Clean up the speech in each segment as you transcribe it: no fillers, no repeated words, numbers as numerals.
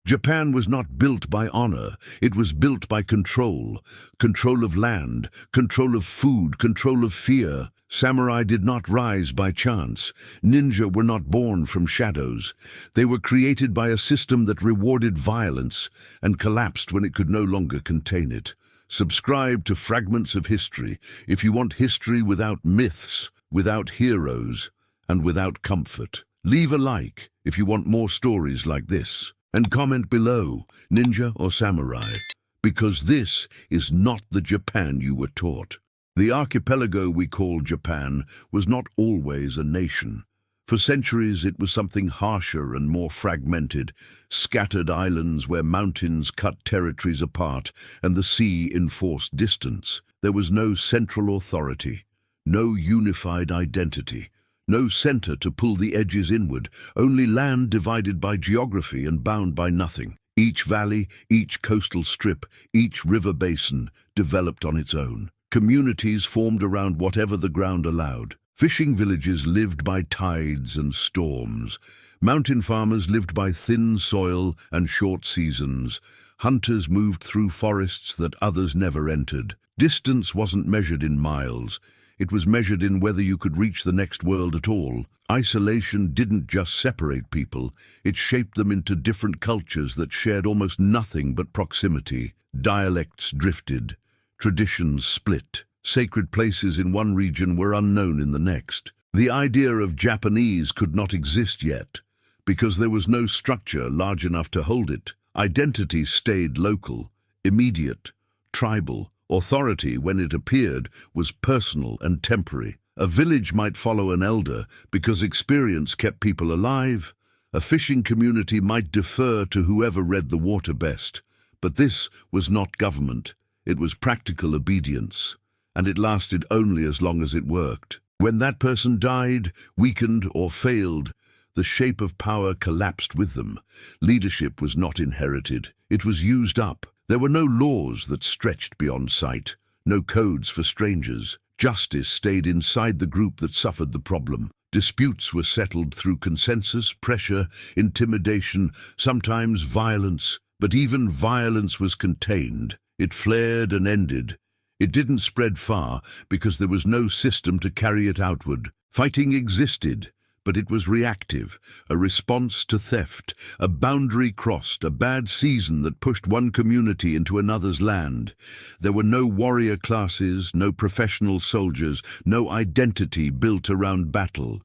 Japan was not built by honor, it was built by control. Control of land, control of food, control of fear. Samurai did not rise by chance. Ninja were not born from shadows. They were created by a system that rewarded violence and collapsed when it could no longer contain it. Subscribe to Fragments of History if you want history without myths, without heroes, and without comfort. Leave a like if you want more stories like this. And comment below, ninja or samurai, because this is not the Japan you were taught. The archipelago we call Japan was not always a nation. For centuries it was something harsher and more fragmented, scattered islands where mountains cut territories apart and the sea enforced distance. There was no central authority, no unified identity. No center to pull the edges inward, only land divided by geography and bound by nothing. Each valley, each coastal strip, each river basin developed on its own. Communities formed around whatever the ground allowed. Fishing villages lived by tides and storms. Mountain farmers lived by thin soil and short seasons. Hunters moved through forests that others never entered. Distance wasn't measured in miles. It was measured in whether you could reach the next world at all. Isolation didn't just separate people, it shaped them into different cultures that shared almost nothing but proximity. Dialects drifted, traditions split. Sacred places in one region were unknown in the next. The idea of Japanese could not exist yet, because there was no structure large enough to hold it. Identity stayed local, immediate, tribal. Authority, when it appeared, was personal and temporary. A village might follow an elder because experience kept people alive. A fishing community might defer to whoever read the water best. But this was not government. It was practical obedience, and it lasted only as long as it worked. When that person died, weakened, or failed, the shape of power collapsed with them. Leadership was not inherited. It was used up. There were no laws that stretched beyond sight, no codes for strangers. Justice stayed inside the group that suffered the problem. Disputes were settled through consensus, pressure, intimidation, sometimes violence. But even violence was contained. It flared and ended. It didn't spread far because there was no system to carry it outward. Fighting existed, but it was reactive, a response to theft, a boundary crossed, a bad season that pushed one community into another's land. There were no warrior classes, no professional soldiers, no identity built around battle.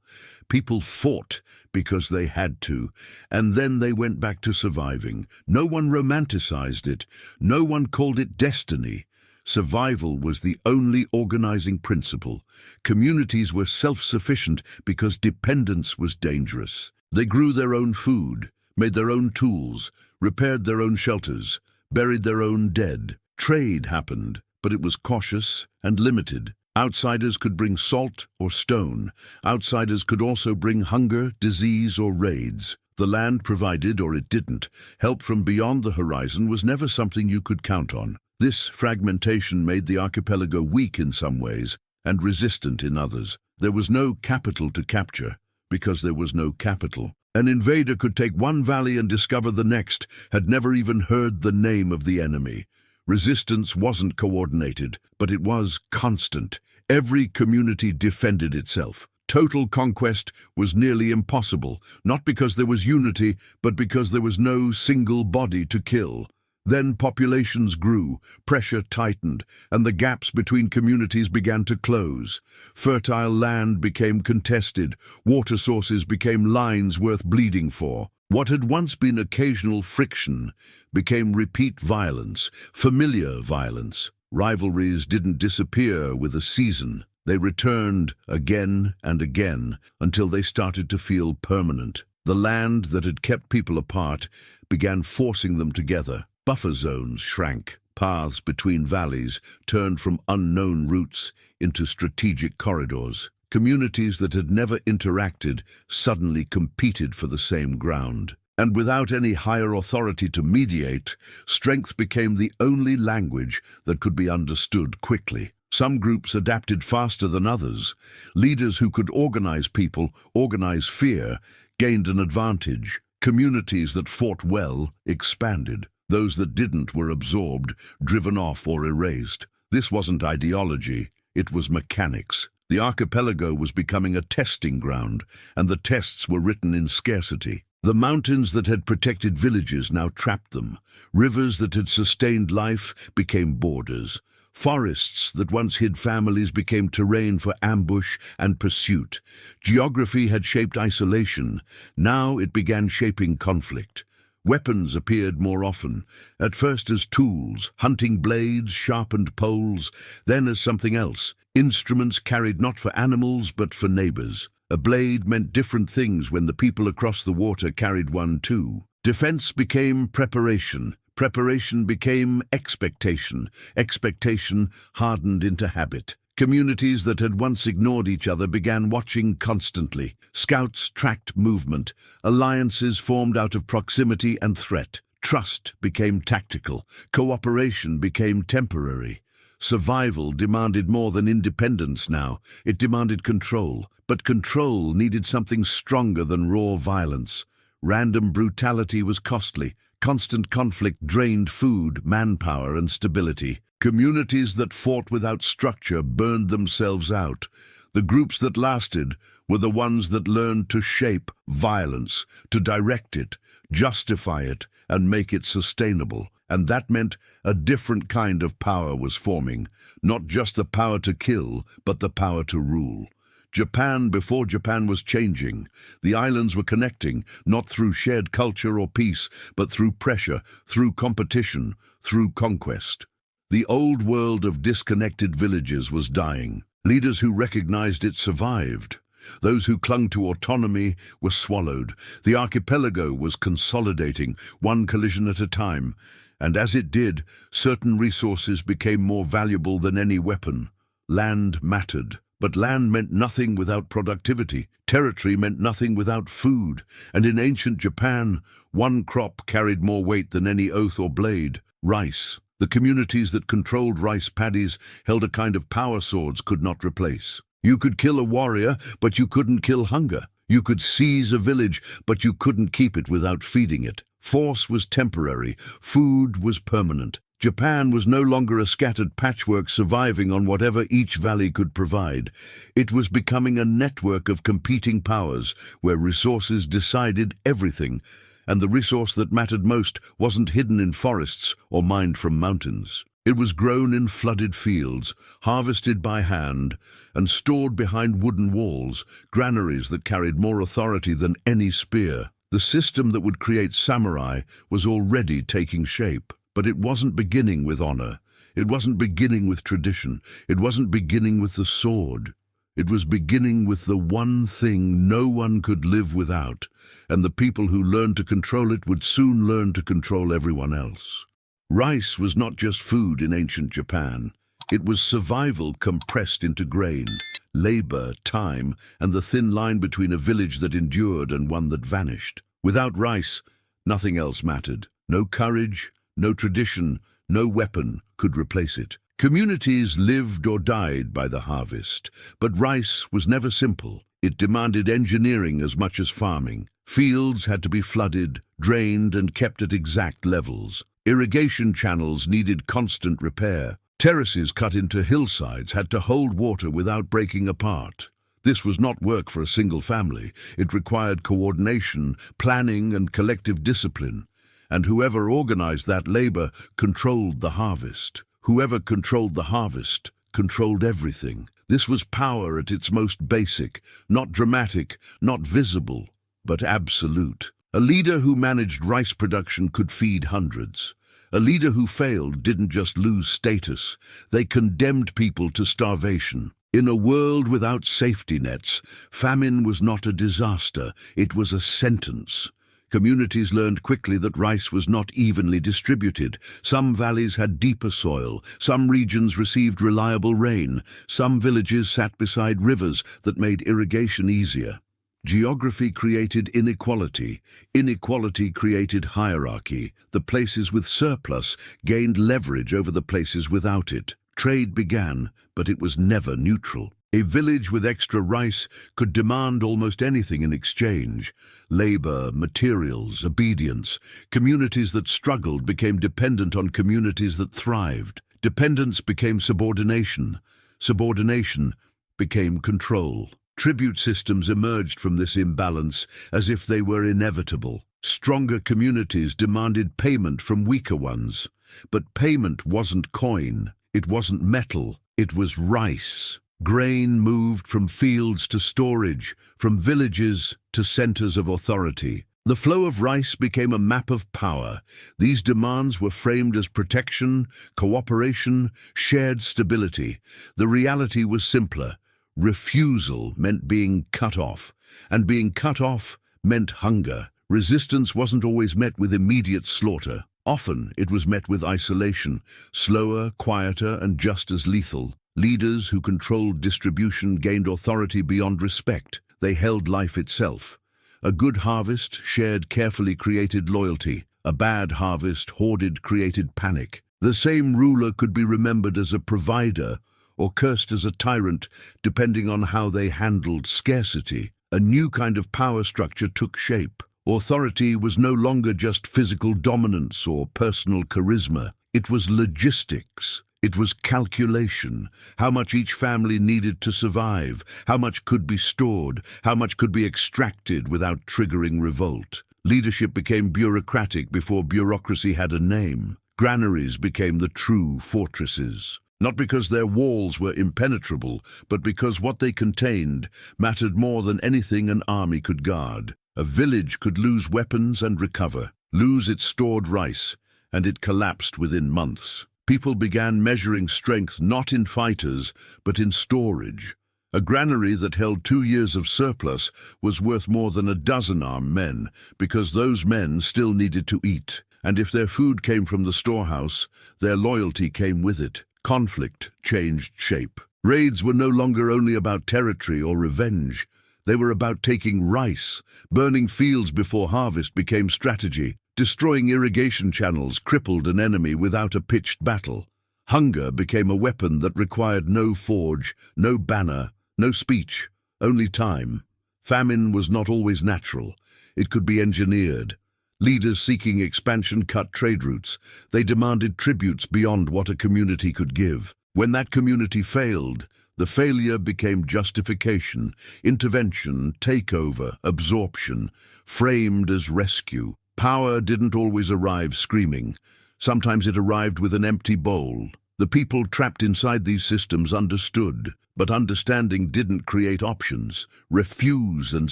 People fought because they had to, and then they went back to surviving. No one romanticized it. No one called it destiny. Survival was the only organizing principle. Communities were self-sufficient because dependence was dangerous. They grew their own food, made their own tools, repaired their own shelters, buried their own dead. Trade happened, but it was cautious and limited. Outsiders could bring salt or stone. Outsiders could also bring hunger, disease, or raids. The land provided or it didn't. Help from beyond the horizon was never something you could count on. This fragmentation made the archipelago weak in some ways and resistant in others. There was no capital to capture because there was no capital. An invader could take one valley and discover the next, had never even heard the name of the enemy. Resistance wasn't coordinated, but it was constant. Every community defended itself. Total conquest was nearly impossible, not because there was unity, but because there was no single body to kill. Then populations grew, pressure tightened, and the gaps between communities began to close. Fertile land became contested, water sources became lines worth bleeding for. What had once been occasional friction became repeat violence, familiar violence. Rivalries didn't disappear with a season. They returned again and again until they started to feel permanent. The land that had kept people apart began forcing them together. Buffer zones shrank. Paths between valleys turned from unknown routes into strategic corridors. Communities that had never interacted suddenly competed for the same ground. And without any higher authority to mediate, strength became the only language that could be understood quickly. Some groups adapted faster than others. Leaders who could organize people, organize fear, gained an advantage. Communities that fought well expanded. Those that didn't were absorbed, driven off or erased. This wasn't ideology, it was mechanics. The archipelago was becoming a testing ground, and the tests were written in scarcity. The mountains that had protected villages now trapped them. Rivers that had sustained life became borders. Forests that once hid families became terrain for ambush and pursuit. Geography had shaped isolation. Now it began shaping conflict. Weapons appeared more often, at first as tools, hunting blades, sharpened poles, then as something else, instruments carried not for animals but for neighbors. A blade meant different things when the people across the water carried one too. Defense became preparation. Preparation became expectation. Expectation hardened into habit. Communities that had once ignored each other began watching constantly. Scouts tracked movement. Alliances formed out of proximity and threat. Trust became tactical. Cooperation became temporary. Survival demanded more than independence now. It demanded control. But control needed something stronger than raw violence. Random brutality was costly. Constant conflict drained food, manpower, and stability. Communities that fought without structure burned themselves out. The groups that lasted were the ones that learned to shape violence, to direct it, justify it, and make it sustainable. And that meant a different kind of power was forming, not just the power to kill, but the power to rule. Japan before Japan was changing. The islands were connecting, not through shared culture or peace, but through pressure, through competition, through conquest. The old world of disconnected villages was dying. Leaders who recognized it survived. Those who clung to autonomy were swallowed. The archipelago was consolidating, one collision at a time. And as it did, certain resources became more valuable than any weapon. Land mattered. But land meant nothing without productivity. Territory meant nothing without food. And in ancient Japan, one crop carried more weight than any oath or blade: rice. The communities that controlled rice paddies held a kind of power swords could not replace. You could kill a warrior, but you couldn't kill hunger. You could seize a village, but you couldn't keep it without feeding it. Force was temporary. Food was permanent. Japan was no longer a scattered patchwork surviving on whatever each valley could provide. It was becoming a network of competing powers where resources decided everything, and the resource that mattered most wasn't hidden in forests or mined from mountains. It was grown in flooded fields, harvested by hand, and stored behind wooden walls, granaries that carried more authority than any spear. The system that would create samurai was already taking shape. But it wasn't beginning with honor. It wasn't beginning with tradition. It wasn't beginning with the sword. It was beginning with the one thing no one could live without, and the people who learned to control it would soon learn to control everyone else. Rice was not just food in ancient Japan. It was survival compressed into grain, labor, time, and the thin line between a village that endured and one that vanished. Without rice, nothing else mattered. No courage, no tradition, no weapon could replace it. Communities lived or died by the harvest, but rice was never simple. It demanded engineering as much as farming. Fields had to be flooded, drained, and kept at exact levels. Irrigation channels needed constant repair. Terraces cut into hillsides had to hold water without breaking apart. This was not work for a single family. It required coordination, planning, and collective discipline. And whoever organized that labor controlled the harvest. Whoever controlled the harvest controlled everything. This was power at its most basic, not dramatic, not visible, but absolute. A leader who managed rice production could feed hundreds. A leader who failed didn't just lose status, they condemned people to starvation. In a world without safety nets, famine was not a disaster, it was a sentence. Communities learned quickly that rice was not evenly distributed. Some valleys had deeper soil, some regions received reliable rain, some villages sat beside rivers that made irrigation easier. Geography created inequality. Inequality created hierarchy. The places with surplus gained leverage over the places without it. Trade began, but it was never neutral. A village with extra rice could demand almost anything in exchange: labor, materials, obedience. Communities that struggled became dependent on communities that thrived. Dependence became subordination. Subordination became control. Tribute systems emerged from this imbalance as if they were inevitable. Stronger communities demanded payment from weaker ones. But payment wasn't coin, it wasn't metal, it was rice. Grain moved from fields to storage, from villages to centers of authority. The flow of rice became a map of power. These demands were framed as protection, cooperation, shared stability. The reality was simpler. Refusal meant being cut off, and being cut off meant hunger. Resistance wasn't always met with immediate slaughter. Often it was met with isolation, slower, quieter, and just as lethal. Leaders who controlled distribution gained authority beyond respect. They held life itself. A good harvest, shared carefully, created loyalty. A bad harvest, hoarded, created panic. The same ruler could be remembered as a provider or cursed as a tyrant, depending on how they handled scarcity. A new kind of power structure took shape. Authority was no longer just physical dominance or personal charisma. It was logistics. It was calculation, how much each family needed to survive, how much could be stored, how much could be extracted without triggering revolt. Leadership became bureaucratic before bureaucracy had a name. Granaries became the true fortresses. Not because their walls were impenetrable, but because what they contained mattered more than anything an army could guard. A village could lose weapons and recover, lose its stored rice, and it collapsed within months. People began measuring strength not in fighters, but in storage. A granary that held 2 years of surplus was worth more than a dozen armed men, because those men still needed to eat. And if their food came from the storehouse, their loyalty came with it. Conflict changed shape. Raids were no longer only about territory or revenge. They were about taking rice. Burning fields before harvest became strategy. Destroying irrigation channels crippled an enemy without a pitched battle. Hunger became a weapon that required no forge, no banner, no speech, only time. Famine was not always natural. It could be engineered. Leaders seeking expansion cut trade routes. They demanded tributes beyond what a community could give. When that community failed, the failure became justification, intervention, takeover, absorption, framed as rescue. Power didn't always arrive screaming. Sometimes it arrived with an empty bowl. The people trapped inside these systems understood, but understanding didn't create options. Refuse and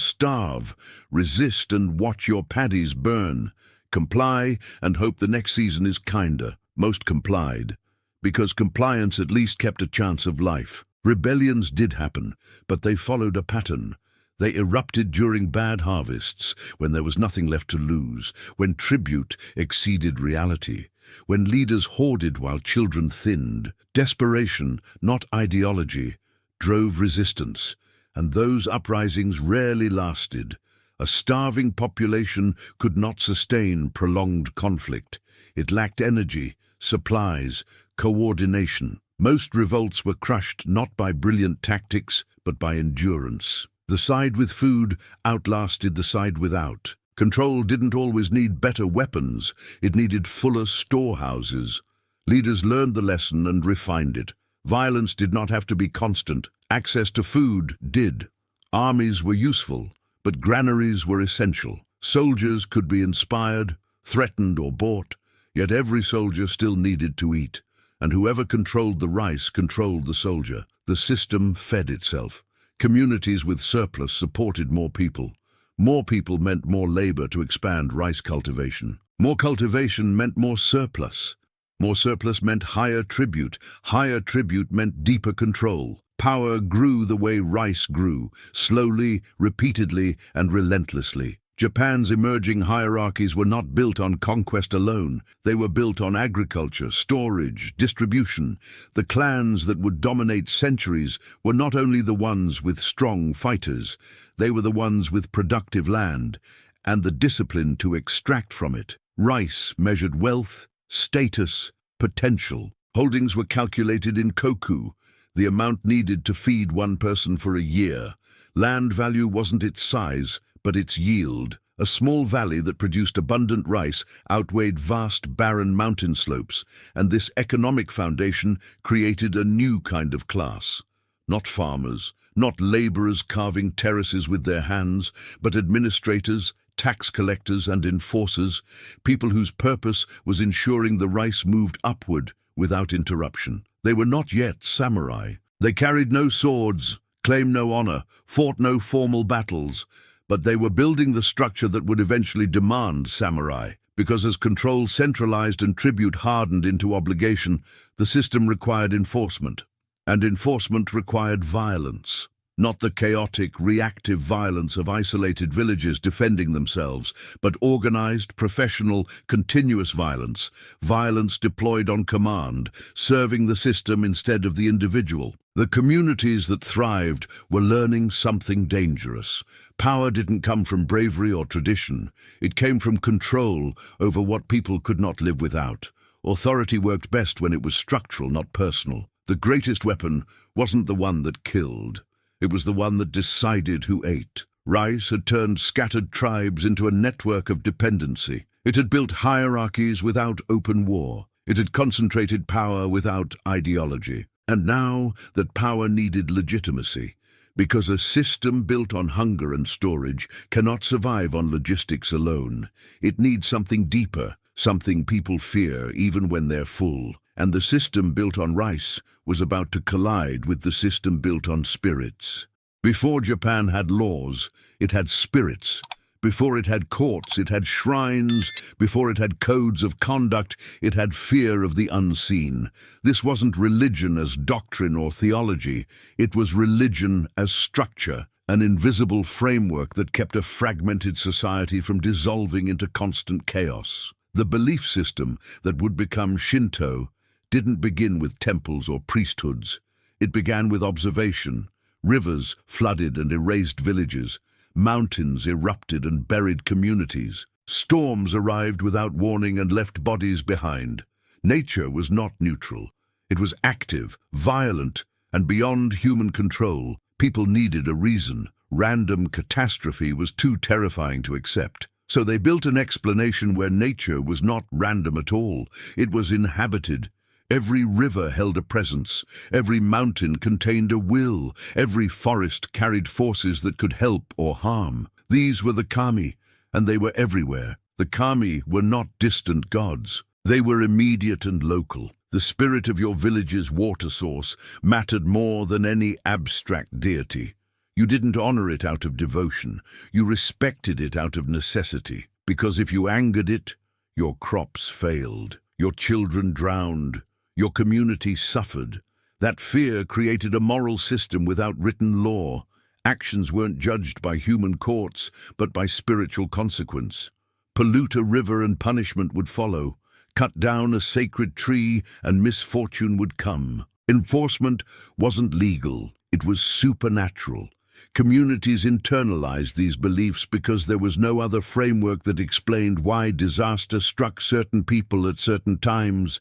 starve, resist and watch your paddies burn, comply and hope the next season is kinder. Most complied, because compliance at least kept a chance of life. Rebellions did happen, but they followed a pattern. They erupted during bad harvests, when there was nothing left to lose, when tribute exceeded reality, when leaders hoarded while children thinned. Desperation, not ideology, drove resistance, and those uprisings rarely lasted. A starving population could not sustain prolonged conflict. It lacked energy, supplies, coordination. Most revolts were crushed not by brilliant tactics, but by endurance. The side with food outlasted the side without. Control didn't always need better weapons, it needed fuller storehouses. Leaders learned the lesson and refined it. Violence did not have to be constant. Access to food did. Armies were useful, but granaries were essential. Soldiers could be inspired, threatened or bought, yet every soldier still needed to eat. And whoever controlled the rice controlled the soldier. The system fed itself. Communities with surplus supported more people. More people meant more labor to expand rice cultivation. More cultivation meant more surplus. More surplus meant higher tribute. Higher tribute meant deeper control. Power grew the way rice grew, slowly, repeatedly, and relentlessly. Japan's emerging hierarchies were not built on conquest alone. They were built on agriculture, storage, distribution. The clans that would dominate centuries were not only the ones with strong fighters, they were the ones with productive land and the discipline to extract from it. Rice measured wealth, status, potential. Holdings were calculated in koku. the amount needed to feed one person for a year. Land value wasn't its size, but its yield. A small valley that produced abundant rice outweighed vast barren mountain slopes, and this economic foundation created a new kind of class. Not farmers, not laborers carving terraces with their hands, but administrators, tax collectors and enforcers, people whose purpose was ensuring the rice moved upward without interruption. They were not yet samurai. They carried no swords, claimed no honor, fought no formal battles, but they were building the structure that would eventually demand samurai, because as control centralized and tribute hardened into obligation, the system required enforcement, and enforcement required violence. Not the chaotic, reactive violence of isolated villages defending themselves, but organized, professional, continuous violence, violence deployed on command, serving the system instead of the individual. The communities that thrived were learning something dangerous. Power didn't come from bravery or tradition. It came from control over what people could not live without. Authority worked best when it was structural, not personal. The greatest weapon wasn't the one that killed. It was the one that decided who ate. Rice had turned scattered tribes into a network of dependency. It had built hierarchies without open war. It had concentrated power without ideology. And now that power needed legitimacy, because a system built on hunger and storage cannot survive on logistics alone. It needs something deeper, something people fear even when they're full. And the system built on rice was about to collide with the system built on spirits. Before Japan had laws, it had spirits. Before it had courts, it had shrines. Before it had codes of conduct, it had fear of the unseen. This wasn't religion as doctrine or theology. It was religion as structure, an invisible framework that kept a fragmented society from dissolving into constant chaos. The belief system that would become Shinto didn't begin with temples or priesthoods. It began with observation. Rivers flooded and erased villages. Mountains erupted and buried communities. Storms arrived without warning and left bodies behind. Nature was not neutral. It was active, violent, and beyond human control. People needed a reason. Random catastrophe was too terrifying to accept. So they built an explanation where nature was not random at all. It was inhabited. Every river held a presence. Every mountain contained a will. Every forest carried forces that could help or harm. These were the kami, and they were everywhere. The kami were not distant gods. They were immediate and local. The spirit of your village's water source mattered more than any abstract deity. You didn't honor it out of devotion. You respected it out of necessity. Because if you angered it, your crops failed. Your children drowned. Your community suffered. That fear created a moral system without written law. Actions weren't judged by human courts, but by spiritual consequence. Pollute a river and punishment would follow. Cut down a sacred tree and misfortune would come. Enforcement wasn't legal. It was supernatural. Communities internalized these beliefs because there was no other framework that explained why disaster struck certain people at certain times.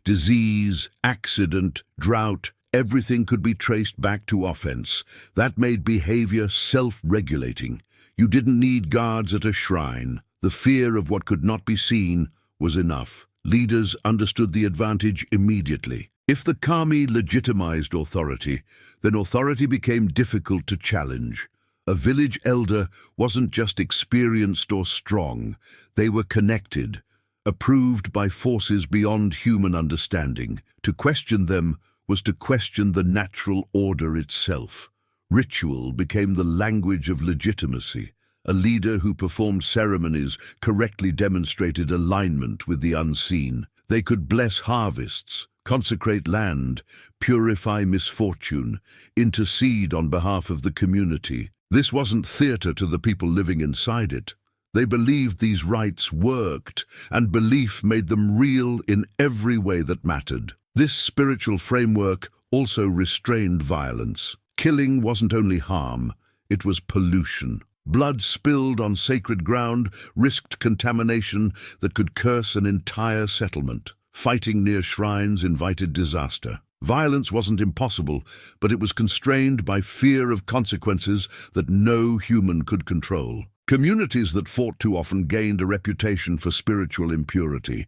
Disease, accident, drought, everything could be traced back to offense. That made behavior self-regulating. You didn't need guards at a shrine. The fear of what could not be seen was enough. Leaders understood the advantage immediately. If the kami legitimized authority, then authority became difficult to challenge. A village elder wasn't just experienced or strong. They were connected, approved by forces beyond human understanding. To question them was to question the natural order itself. Ritual became the language of legitimacy. A leader who performed ceremonies correctly demonstrated alignment with the unseen. They could bless harvests, consecrate land, purify misfortune, intercede on behalf of the community. This wasn't theater to the people living inside it. They believed these rites worked, and belief made them real in every way that mattered. This spiritual framework also restrained violence. Killing wasn't only harm, it was pollution. Blood spilled on sacred ground risked contamination that could curse an entire settlement. Fighting near shrines invited disaster. Violence wasn't impossible, but it was constrained by fear of consequences that no human could control. Communities that fought too often gained a reputation for spiritual impurity.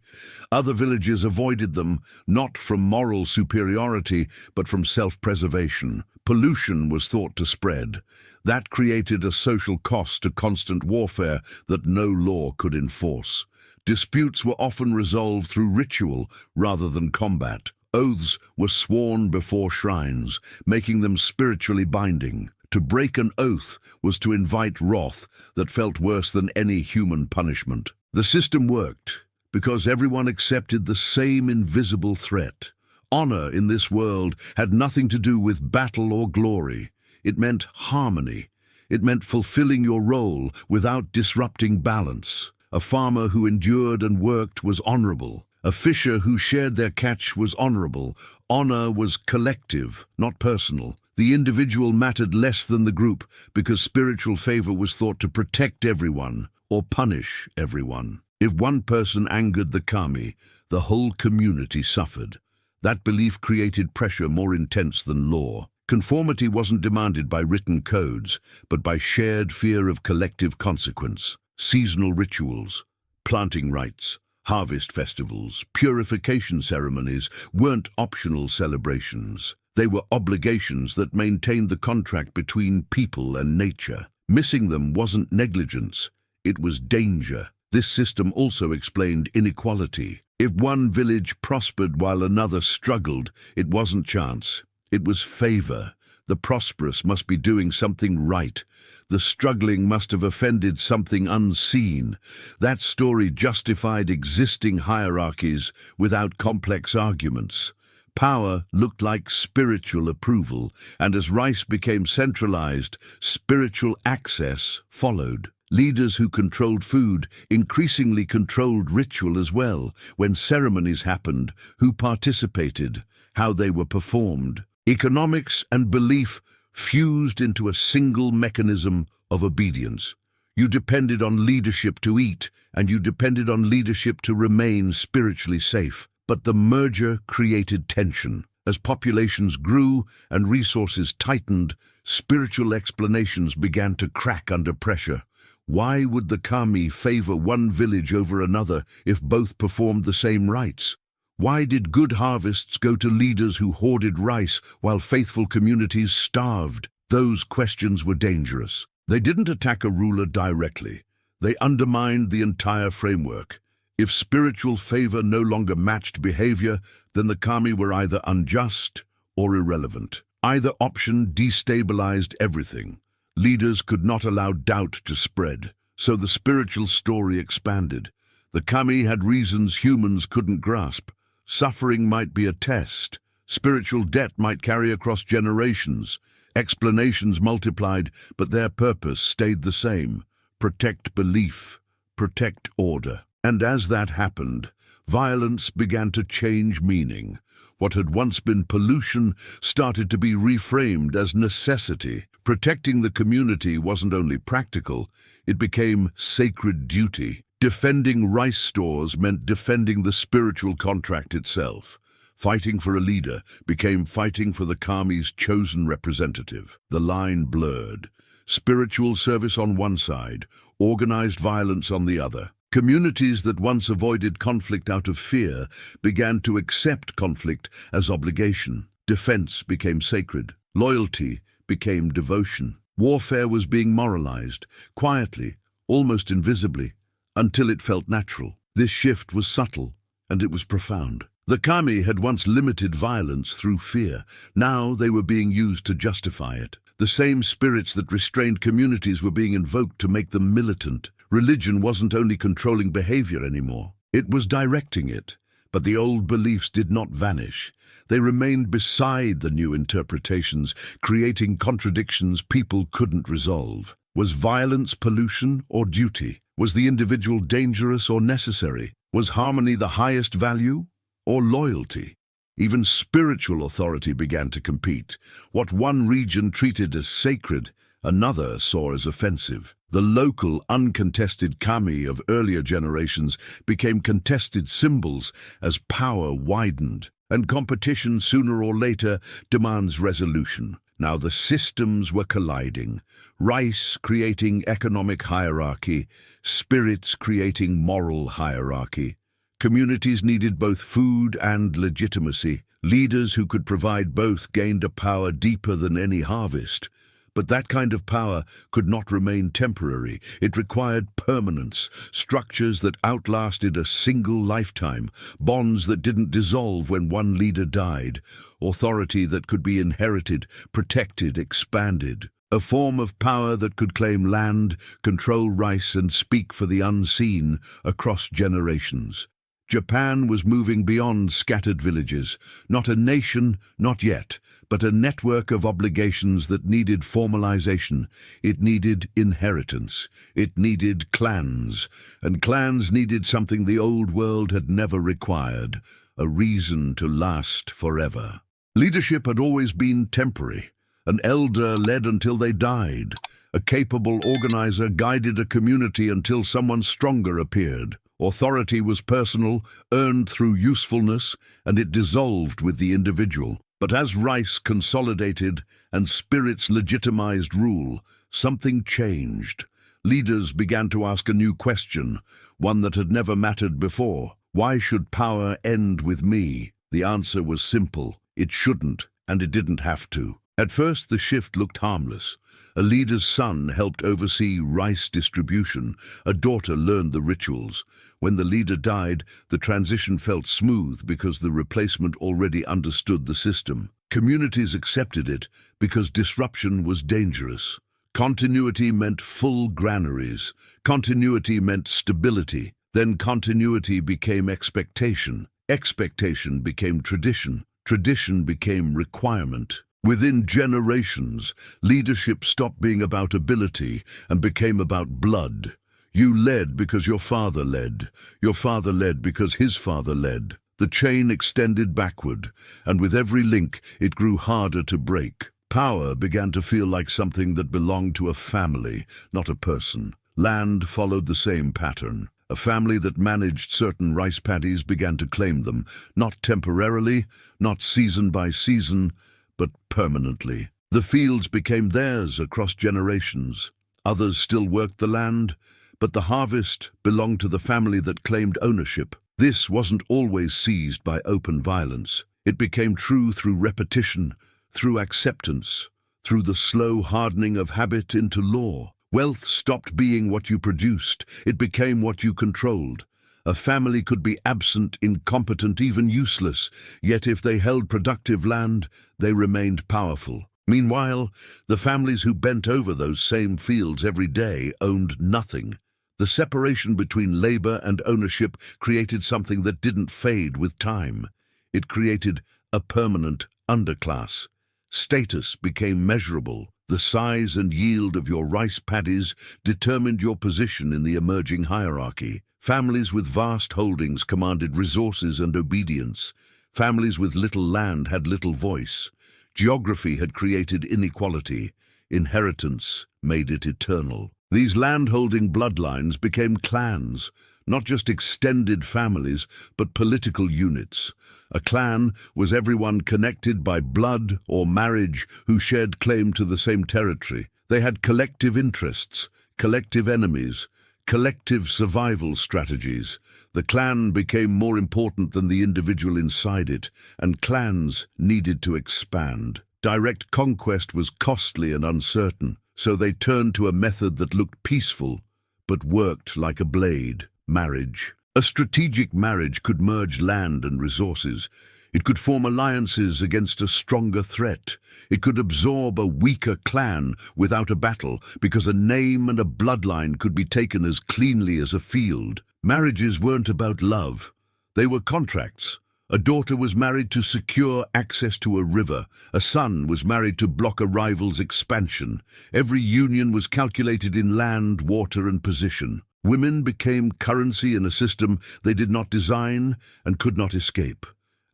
Other villages avoided them, not from moral superiority, but from self-preservation. Pollution was thought to spread. That created a social cost to constant warfare that no law could enforce. Disputes were often resolved through ritual rather than combat. Oaths were sworn before shrines, making them spiritually binding. To break an oath was to invite wrath that felt worse than any human punishment. The system worked because everyone accepted the same invisible threat. Honor in this world had nothing to do with battle or glory. It meant harmony. It meant fulfilling your role without disrupting balance. A farmer who endured and worked was honorable. A fisher who shared their catch was honorable. Honor was collective, not personal. The individual mattered less than the group because spiritual favor was thought to protect everyone or punish everyone. If one person angered the kami, the whole community suffered. That belief created pressure more intense than law. Conformity wasn't demanded by written codes, but by shared fear of collective consequence. Seasonal rituals, planting rites, harvest festivals, purification ceremonies weren't optional celebrations. They were obligations that maintained the contract between people and nature. Missing them wasn't negligence, it was danger. This system also explained inequality. If one village prospered while another struggled, it wasn't chance, it was favor. The prosperous must be doing something right. The struggling must have offended something unseen. That story justified existing hierarchies without complex arguments. Power looked like spiritual approval, and as rice became centralized, spiritual access followed. Leaders who controlled food increasingly controlled ritual as well. When ceremonies happened, who participated, how they were performed. Economics and belief fused into a single mechanism of obedience. You depended on leadership to eat, and you depended on leadership to remain spiritually safe. But the merger created tension. As populations grew and resources tightened, spiritual explanations began to crack under pressure. Why would the kami favor one village over another if both performed the same rites? Why did good harvests go to leaders who hoarded rice while faithful communities starved? Those questions were dangerous. They didn't attack a ruler directly. They undermined the entire framework. If spiritual favor no longer matched behavior, then the kami were either unjust or irrelevant. Either option destabilized everything. Leaders could not allow doubt to spread, so the spiritual story expanded. The kami had reasons humans couldn't grasp. Suffering might be a test. Spiritual debt might carry across generations. Explanations multiplied, but their purpose stayed the same. Protect belief, protect order. And as that happened, violence began to change meaning. What had once been pollution started to be reframed as necessity. Protecting the community wasn't only practical, it became sacred duty. Defending rice stores meant defending the spiritual contract itself. Fighting for a leader became fighting for the kami's chosen representative. The line blurred. Spiritual service on one side, organized violence on the other. Communities that once avoided conflict out of fear began to accept conflict as obligation. Defense became sacred. Loyalty became devotion. Warfare was being moralized, quietly, almost invisibly, until it felt natural. This shift was subtle, and it was profound. The kami had once limited violence through fear. Now they were being used to justify it. The same spirits that restrained communities were being invoked to make them militant. Religion wasn't only controlling behavior anymore, it was directing it. But the old beliefs did not vanish. They remained beside the new interpretations, creating contradictions people couldn't resolve. Was violence pollution or duty? Was the individual dangerous or necessary? Was harmony the highest value or loyalty? Even spiritual authority began to compete. What one region treated as sacred, another saw as offensive. The local, uncontested kami of earlier generations became contested symbols as power widened. And competition, sooner or later, demands resolution. Now the systems were colliding. Rice creating economic hierarchy, spirits creating moral hierarchy. Communities needed both food and legitimacy. Leaders who could provide both gained a power deeper than any harvest. But that kind of power could not remain temporary. It required permanence, structures that outlasted a single lifetime, bonds that didn't dissolve when one leader died, authority that could be inherited, protected, expanded. A form of power that could claim land, control rice, and speak for the unseen across generations. Japan was moving beyond scattered villages, not a nation, not yet, but a network of obligations that needed formalization. It needed inheritance. It needed clans, and clans needed something the old world had never required, a reason to last forever. Leadership had always been temporary. An elder led until they died. A capable organizer guided a community until someone stronger appeared. Authority was personal, earned through usefulness, and it dissolved with the individual. But as rice consolidated and spirits legitimized rule, something changed. Leaders began to ask a new question, one that had never mattered before. Why should power end with me? The answer was simple. It shouldn't, and it didn't have to. At first, the shift looked harmless. A leader's son helped oversee rice distribution. A daughter learned the rituals. When the leader died, the transition felt smooth because the replacement already understood the system. Communities accepted it because disruption was dangerous. Continuity meant full granaries. Continuity meant stability. Then continuity became expectation. Expectation became tradition. Tradition became requirement. Within generations, leadership stopped being about ability and became about blood. You led because your father led. Your father led because his father led. The chain extended backward, and with every link, it grew harder to break. Power began to feel like something that belonged to a family, not a person. Land followed the same pattern. A family that managed certain rice paddies began to claim them, not temporarily, not season by season, but permanently. The fields became theirs across generations. Others still worked the land, but the harvest belonged to the family that claimed ownership. This wasn't always seized by open violence. It became true through repetition, through acceptance, through the slow hardening of habit into law. Wealth stopped being what you produced. It became what you controlled. A family could be absent, incompetent, even useless, yet if they held productive land, they remained powerful. Meanwhile, the families who bent over those same fields every day owned nothing. The separation between labor and ownership created something that didn't fade with time. It created a permanent underclass. Status became measurable. The size and yield of your rice paddies determined your position in the emerging hierarchy. Families with vast holdings commanded resources and obedience. Families with little land had little voice. Geography had created inequality. Inheritance made it eternal. These land-holding bloodlines became clans, not just extended families, but political units. A clan was everyone connected by blood or marriage who shared claim to the same territory. They had collective interests, collective enemies, collective survival strategies. The clan became more important than the individual inside it, and clans needed to expand. Direct conquest was costly and uncertain, so they turned to a method that looked peaceful, but worked like a blade: marriage. A strategic marriage could merge land and resources. It could form alliances against a stronger threat. It could absorb a weaker clan without a battle, because a name and a bloodline could be taken as cleanly as a field. Marriages weren't about love. They were contracts. A daughter was married to secure access to a river. A son was married to block a rival's expansion. Every union was calculated in land, water, and position. Women became currency in a system they did not design and could not escape.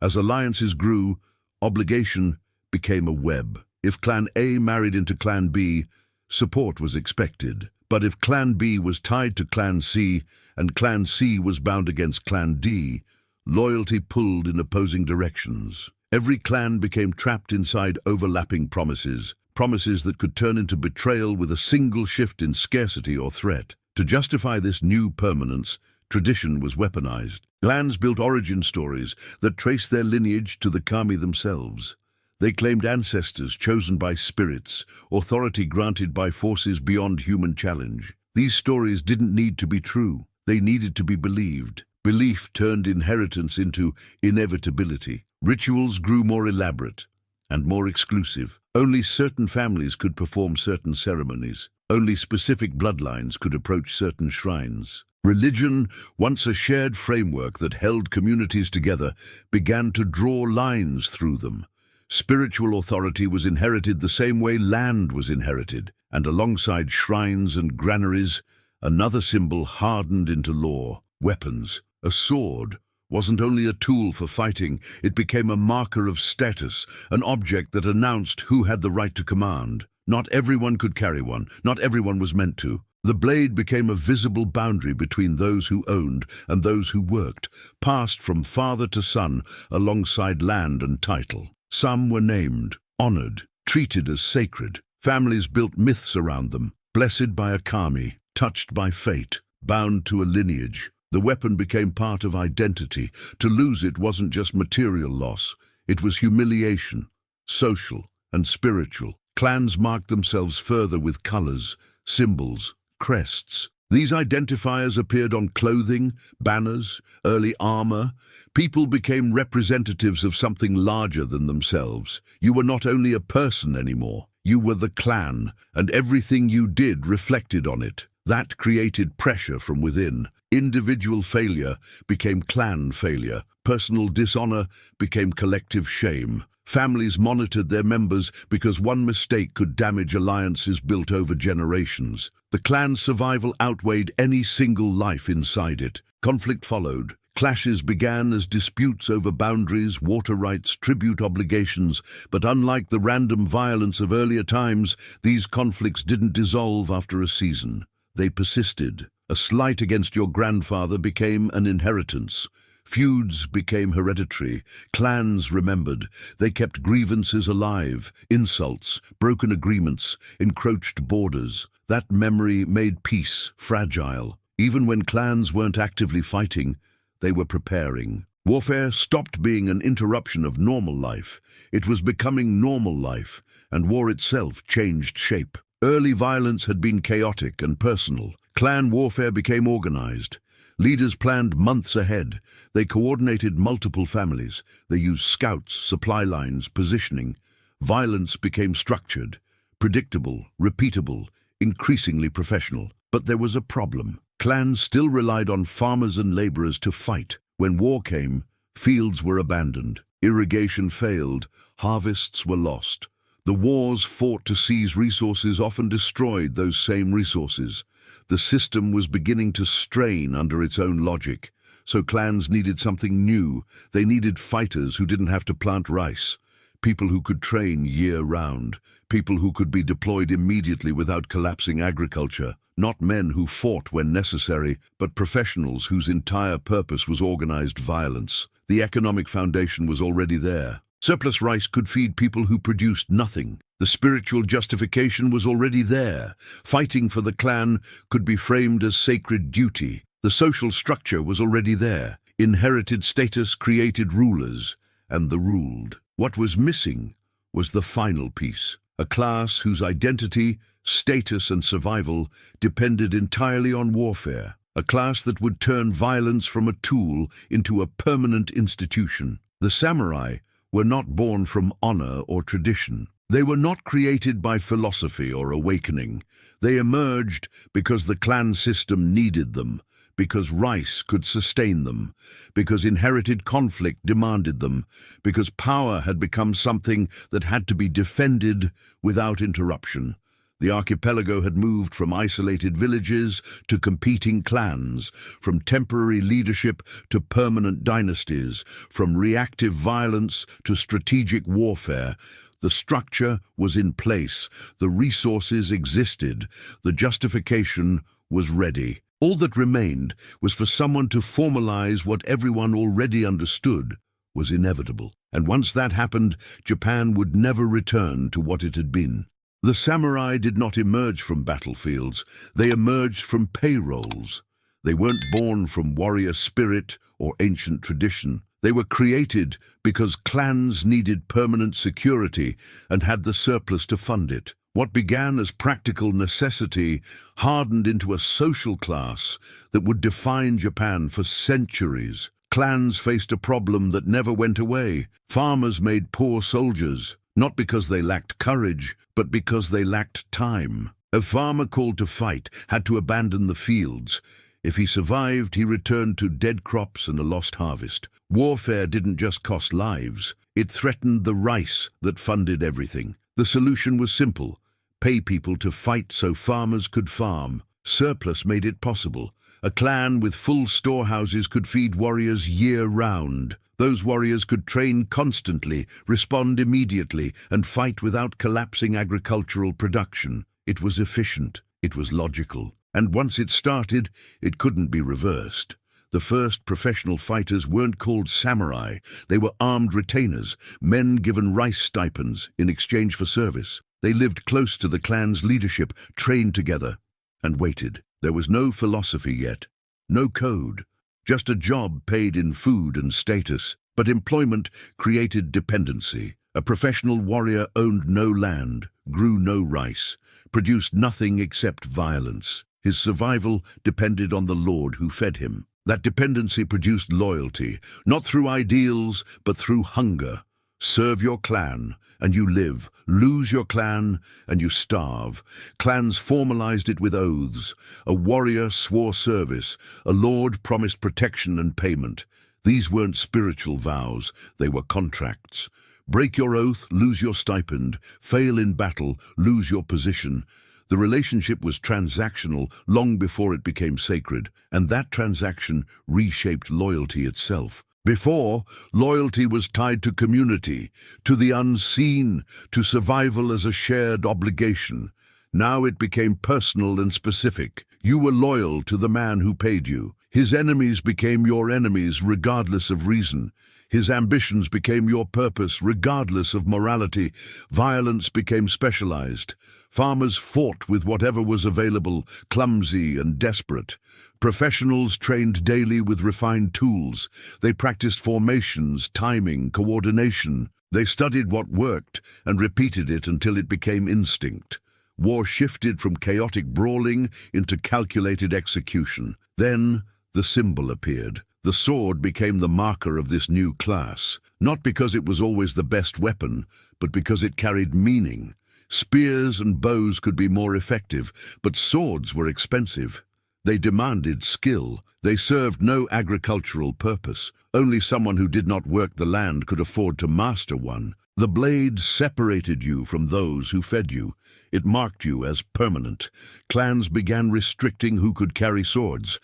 As alliances grew, obligation became a web. If Clan A married into Clan B, support was expected. But if Clan B was tied to Clan C and Clan C was bound against Clan D, Loyalty pulled in opposing directions. Every clan became trapped inside overlapping promises, promises that could turn into betrayal with a single shift in scarcity or threat. To justify this new permanence, tradition was weaponized. Clans built origin stories that traced their lineage to the kami themselves. They claimed ancestors chosen by spirits, authority granted by forces beyond human challenge. These stories didn't need to be true. They needed to be believed. Belief turned inheritance into inevitability. Rituals grew more elaborate and more exclusive. Only certain families could perform certain ceremonies. Only specific bloodlines could approach certain shrines. Religion, once a shared framework that held communities together, began to draw lines through them. Spiritual authority was inherited the same way land was inherited, and alongside shrines and granaries, another symbol hardened into law: weapons. A sword wasn't only a tool for fighting, it became a marker of status, an object that announced who had the right to command. Not everyone could carry one, not everyone was meant to. The blade became a visible boundary between those who owned and those who worked, passed from father to son alongside land and title. Some were named, honored, treated as sacred. Families built myths around them, blessed by a kami, touched by fate, bound to a lineage. The weapon became part of identity. To lose it wasn't just material loss, it was humiliation, social and spiritual. Clans marked themselves further with colors, symbols, crests. These identifiers appeared on clothing, banners, early armor. People became representatives of something larger than themselves. You were not only a person anymore, you were the clan, and everything you did reflected on it. That created pressure from within. Individual failure became clan failure. Personal dishonor became collective shame. Families monitored their members because one mistake could damage alliances built over generations. The clan's survival outweighed any single life inside it. Conflict followed. Clashes began as disputes over boundaries, water rights, tribute obligations, but unlike the random violence of earlier times, these conflicts didn't dissolve after a season. They persisted. A slight against your grandfather became an inheritance. Feuds became hereditary. Clans remembered. They kept grievances alive. Insults, broken agreements, encroached borders. That memory made peace fragile. Even when clans weren't actively fighting, they were preparing. Warfare stopped being an interruption of normal life. It was becoming normal life, and war itself changed shape. Early violence had been chaotic and personal. Clan warfare became organized. Leaders planned months ahead. They coordinated multiple families. They used scouts, supply lines, positioning. Violence became structured, predictable, repeatable, increasingly professional. But there was a problem. Clans still relied on farmers and laborers to fight. When war came, fields were abandoned. Irrigation failed. Harvests were lost. The wars fought to seize resources often destroyed those same resources. The system was beginning to strain under its own logic. So clans needed something new. They needed fighters who didn't have to plant rice. People who could train year-round. People who could be deployed immediately without collapsing agriculture. Not men who fought when necessary, but professionals whose entire purpose was organized violence. The economic foundation was already there. Surplus rice could feed people who produced nothing. The spiritual justification was already there. Fighting for the clan could be framed as sacred duty. The social structure was already there. Inherited status created rulers, and the ruled. What was missing was the final piece. A class whose identity, status, and survival depended entirely on warfare. A class that would turn violence from a tool into a permanent institution. The samurai were not born from honor or tradition. They were not created by philosophy or awakening. They emerged because the clan system needed them, because rice could sustain them, because inherited conflict demanded them, because power had become something that had to be defended without interruption. The archipelago had moved from isolated villages to competing clans, from temporary leadership to permanent dynasties, from reactive violence to strategic warfare. The structure was in place, the resources existed, the justification was ready. All that remained was for someone to formalize what everyone already understood was inevitable. And once that happened, Japan would never return to what it had been. The samurai did not emerge from battlefields. They emerged from payrolls. They weren't born from warrior spirit or ancient tradition. They were created because clans needed permanent security and had the surplus to fund it. What began as practical necessity hardened into a social class that would define Japan for centuries. Clans faced a problem that never went away. Farmers made poor soldiers, not because they lacked courage, but because they lacked time. A farmer called to fight had to abandon the fields. If he survived, he returned to dead crops and a lost harvest. Warfare didn't just cost lives. It threatened the rice that funded everything. The solution was simple. Pay people to fight so farmers could farm. Surplus made it possible. A clan with full storehouses could feed warriors year-round. Those warriors could train constantly, respond immediately, and fight without collapsing agricultural production. It was efficient. It was logical. And once it started, it couldn't be reversed. The first professional fighters weren't called samurai. They were armed retainers, men given rice stipends in exchange for service. They lived close to the clan's leadership, trained together, and waited. There was no philosophy yet, no code, just a job paid in food and status. But employment created dependency. A professional warrior owned no land, grew no rice, produced nothing except violence. His survival depended on the lord who fed him. That dependency produced loyalty, not through ideals, but through hunger. Serve your clan, and you live. Lose your clan, and you starve. Clans formalized it with oaths. A warrior swore service. A lord promised protection and payment. These weren't spiritual vows, they were contracts. Break your oath, lose your stipend. Fail in battle, lose your position. The relationship was transactional long before it became sacred, and that transaction reshaped loyalty itself. Before, loyalty was tied to community, to the unseen, to survival as a shared obligation. Now it became personal and specific. You were loyal to the man who paid you. His enemies became your enemies regardless of reason. His ambitions became your purpose regardless of morality. Violence became specialized. Farmers fought with whatever was available, clumsy and desperate. Professionals trained daily with refined tools. They practiced formations, timing, coordination. They studied what worked and repeated it until it became instinct. War shifted from chaotic brawling into calculated execution. Then the symbol appeared. The sword became the marker of this new class, not because it was always the best weapon, but because it carried meaning. Spears and bows could be more effective, but swords were expensive. They demanded skill. They served no agricultural purpose. Only someone who did not work the land could afford to master one. The blade separated you from those who fed you. It marked you as permanent. Clans began restricting who could carry swords.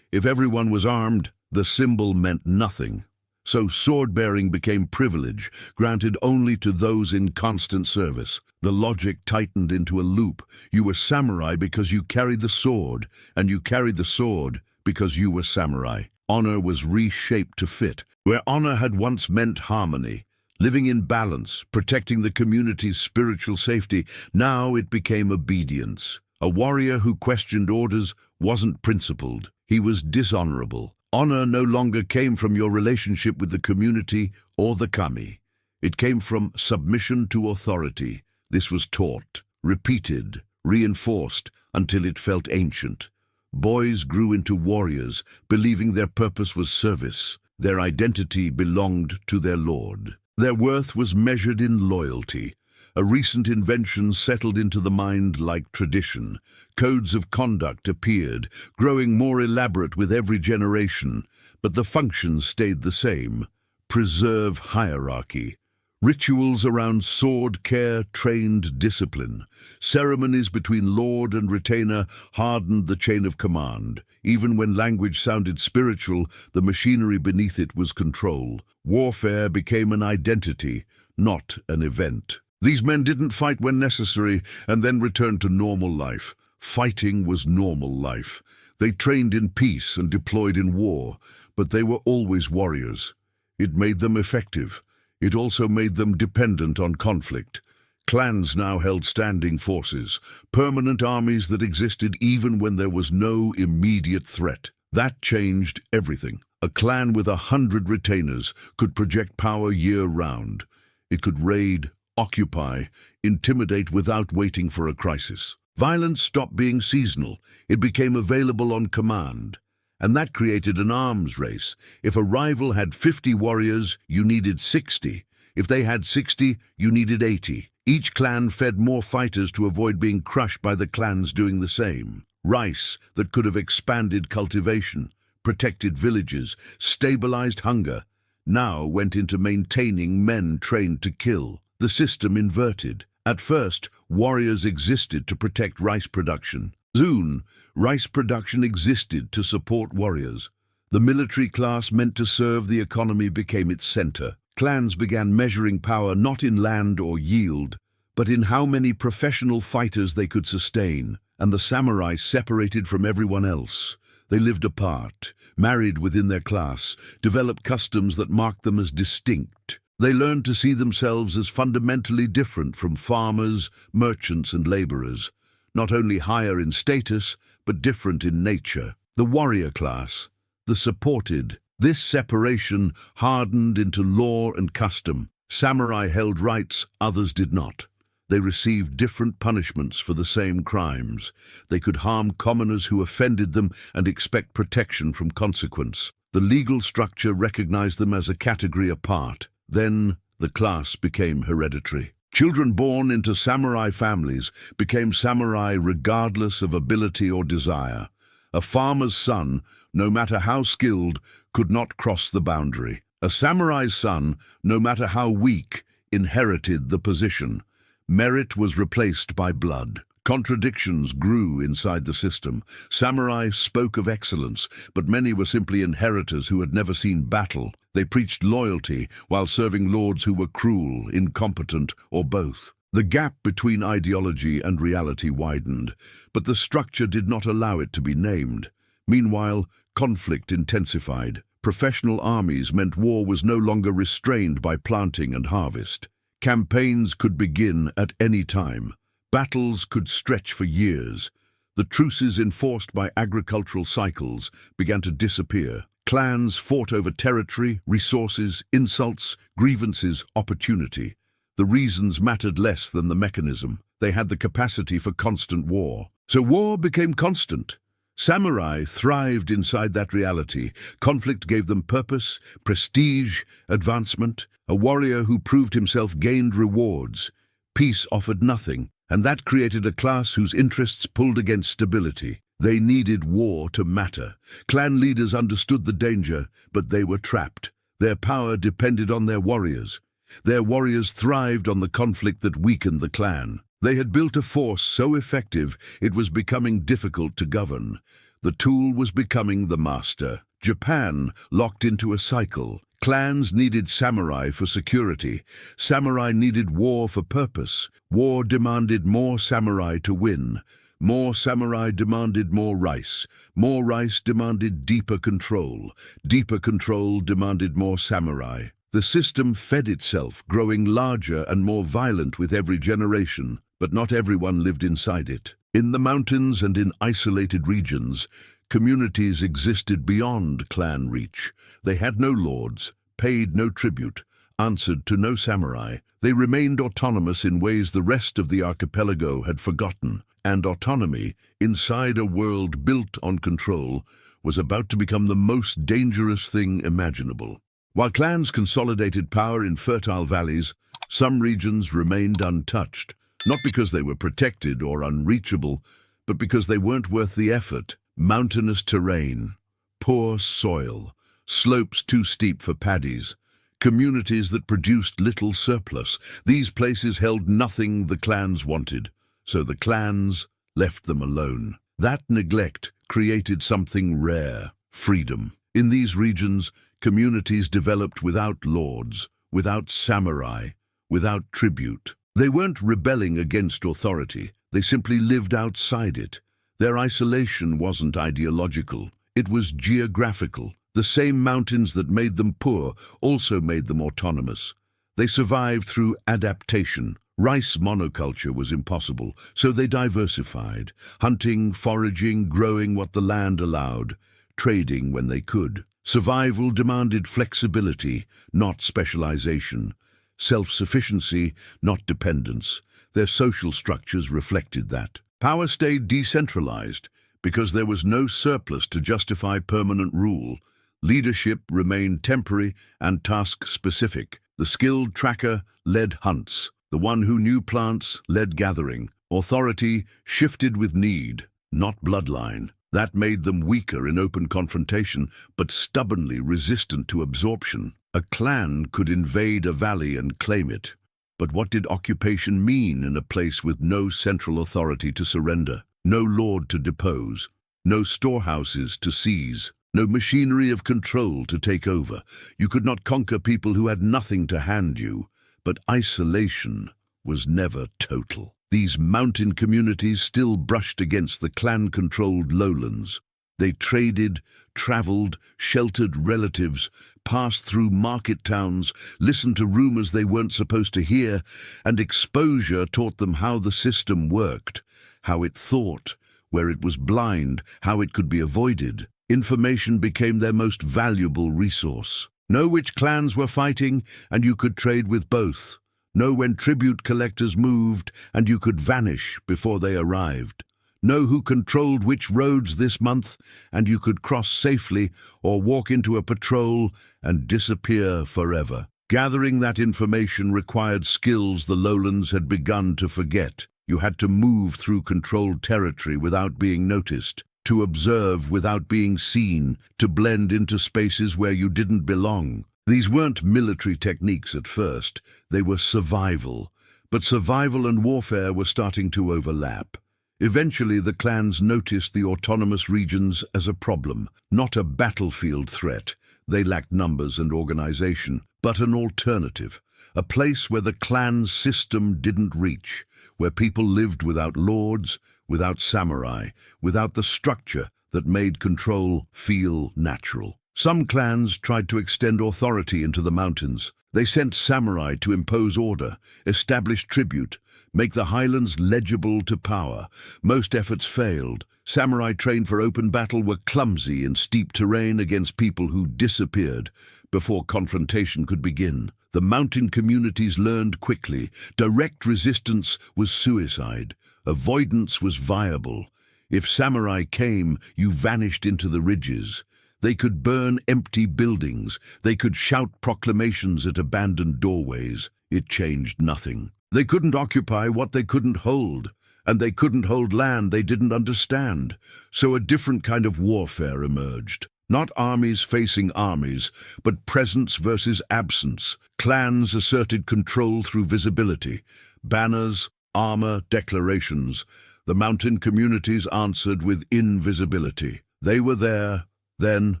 If everyone was armed, the symbol meant nothing. So sword-bearing became privilege, granted only to those in constant service. The logic tightened into a loop. You were samurai because you carried the sword, and you carried the sword because you were samurai. Honor was reshaped to fit. Where honor had once meant harmony, living in balance, protecting the community's spiritual safety, now it became obedience. A warrior who questioned orders wasn't principled. He was dishonorable. Honor no longer came from your relationship with the community or the kami. It came from submission to authority. This was taught, repeated, reinforced until it felt ancient. Boys grew into warriors, believing their purpose was service. Their identity belonged to their lord. Their worth was measured in loyalty. A recent invention settled into the mind like tradition. Codes of conduct appeared, growing more elaborate with every generation, but the functions stayed the same. Preserve hierarchy. Rituals around sword care trained discipline. Ceremonies between lord and retainer hardened the chain of command. Even when language sounded spiritual, the machinery beneath it was control. Warfare became an identity, not an event. These men didn't fight when necessary and then returned to normal life. Fighting was normal life. They trained in peace and deployed in war, but they were always warriors. It made them effective. It also made them dependent on conflict. Clans now held standing forces, permanent armies that existed even when there was no immediate threat. That changed everything. A clan with 100 retainers could project power year-round. It could raid, occupy, intimidate without waiting for a crisis. Violence stopped being seasonal. It became available on command. And that created an arms race. If a rival had 50 warriors, you needed 60. If they had 60, you needed 80. Each clan fed more fighters to avoid being crushed by the clans doing the same. Rice that could have expanded cultivation, protected villages, stabilized hunger, now went into maintaining men trained to kill. The system inverted. At first, warriors existed to protect rice production. Soon, rice production existed to support warriors. The military class meant to serve the economy became its center. Clans began measuring power not in land or yield, but in how many professional fighters they could sustain, and the samurai separated from everyone else. They lived apart, married within their class, developed customs that marked them as distinct. They learned to see themselves as fundamentally different from farmers, merchants, and laborers, not only higher in status, but different in nature. The warrior class, the supported. This separation hardened into law and custom. Samurai held rights, others did not. They received different punishments for the same crimes. They could harm commoners who offended them and expect protection from consequence. The legal structure recognized them as a category apart. Then the class became hereditary. Children born into samurai families became samurai regardless of ability or desire. A farmer's son, no matter how skilled, could not cross the boundary. A samurai's son, no matter how weak, inherited the position. Merit was replaced by blood. Contradictions grew inside the system. Samurai spoke of excellence, but many were simply inheritors who had never seen battle. They preached loyalty while serving lords who were cruel, incompetent, or both. The gap between ideology and reality widened, but the structure did not allow it to be named. Meanwhile, conflict intensified. Professional armies meant war was no longer restrained by planting and harvest. Campaigns could begin at any time. Battles could stretch for years. The truces enforced by agricultural cycles began to disappear. Clans fought over territory, resources, insults, grievances, opportunity. The reasons mattered less than the mechanism. They had the capacity for constant war. So war became constant. Samurai thrived inside that reality. Conflict gave them purpose, prestige, advancement. A warrior who proved himself gained rewards. Peace offered nothing, and that created a class whose interests pulled against stability. They needed war to matter. Clan leaders understood the danger, but they were trapped. Their power depended on their warriors. Their warriors thrived on the conflict that weakened the clan. They had built a force so effective it was becoming difficult to govern. The tool was becoming the master. Japan locked into a cycle. Clans needed samurai for security. Samurai needed war for purpose. War demanded more samurai to win. More samurai demanded more rice. More rice demanded deeper control. Deeper control demanded more samurai. The system fed itself, growing larger and more violent with every generation, but not everyone lived inside it. In the mountains and in isolated regions, communities existed beyond clan reach. They had no lords, paid no tribute, answered to no samurai. They remained autonomous in ways the rest of the archipelago had forgotten. And autonomy, inside a world built on control, was about to become the most dangerous thing imaginable. While clans consolidated power in fertile valleys, some regions remained untouched, not because they were protected or unreachable, but because they weren't worth the effort. Mountainous terrain, poor soil, slopes too steep for paddies, communities that produced little surplus. These places held nothing the clans wanted, so the clans left them alone. That neglect created something rare, freedom. In these regions, communities developed without lords, without samurai, without tribute. They weren't rebelling against authority, they simply lived outside it. Their isolation wasn't ideological, it was geographical. The same mountains that made them poor also made them autonomous. They survived through adaptation. Rice monoculture was impossible, so they diversified, hunting, foraging, growing what the land allowed, trading when they could. Survival demanded flexibility, not specialization. Self-sufficiency, not dependence. Their social structures reflected that. Power stayed decentralized because there was no surplus to justify permanent rule. Leadership remained temporary and task-specific. The skilled tracker led hunts. The one who knew plants led gathering. Authority shifted with need, not bloodline. That made them weaker in open confrontation, but stubbornly resistant to absorption. A clan could invade a valley and claim it. But what did occupation mean in a place with no central authority to surrender? No lord to depose, no storehouses to seize, no machinery of control to take over. You could not conquer people who had nothing to hand you, but isolation was never total. These mountain communities still brushed against the clan-controlled lowlands. They traded, traveled, sheltered relatives, passed through market towns, listened to rumors they weren't supposed to hear, and exposure taught them how the system worked, how it thought, where it was blind, how it could be avoided. Information became their most valuable resource. Know which clans were fighting, and you could trade with both. Know when tribute collectors moved, and you could vanish before they arrived. Know who controlled which roads this month, and you could cross safely or walk into a patrol and disappear forever. Gathering that information required skills the lowlands had begun to forget. You had to move through controlled territory without being noticed, to observe without being seen, to blend into spaces where you didn't belong. These weren't military techniques at first, they were survival. But survival and warfare were starting to overlap. Eventually, the clans noticed the autonomous regions as a problem, not a battlefield threat. They lacked numbers and organization, but an alternative. A place where the clan system didn't reach, where people lived without lords, without samurai, without the structure that made control feel natural. Some clans tried to extend authority into the mountains. They sent samurai to impose order, establish tribute, make the highlands legible to power. Most efforts failed. Samurai trained for open battle were clumsy in steep terrain against people who disappeared before confrontation could begin. The mountain communities learned quickly. Direct resistance was suicide. Avoidance was viable. If samurai came, you vanished into the ridges. They could burn empty buildings. They could shout proclamations at abandoned doorways. It changed nothing. They couldn't occupy what they couldn't hold, and they couldn't hold land they didn't understand. So a different kind of warfare emerged. Not armies facing armies, but presence versus absence. Clans asserted control through visibility. Banners, armor, declarations. The mountain communities answered with invisibility. They were there, then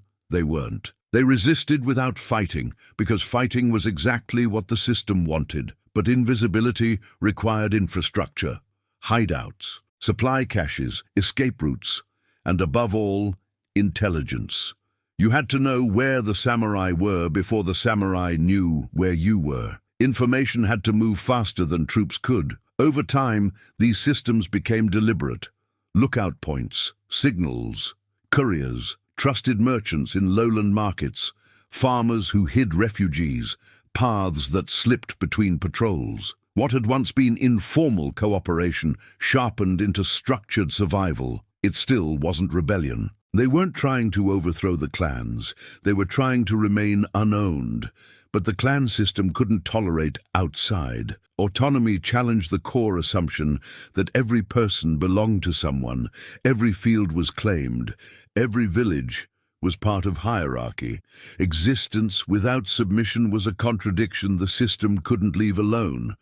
they weren't. They resisted without fighting, because fighting was exactly what the system wanted. But invisibility required infrastructure, hideouts, supply caches, escape routes, and above all, intelligence. You had to know where the samurai were before the samurai knew where you were. Information had to move faster than troops could. Over time, these systems became deliberate. Lookout points, signals, couriers, trusted merchants in lowland markets, farmers who hid refugees, paths that slipped between patrols. What had once been informal cooperation sharpened into structured survival. It still wasn't rebellion. They weren't trying to overthrow the clans. They were trying to remain unowned. But the clan system couldn't tolerate outside. Autonomy challenged the core assumption that every person belonged to someone, every field was claimed, every village was part of hierarchy. Existence without submission was a contradiction the system couldn't leave alone.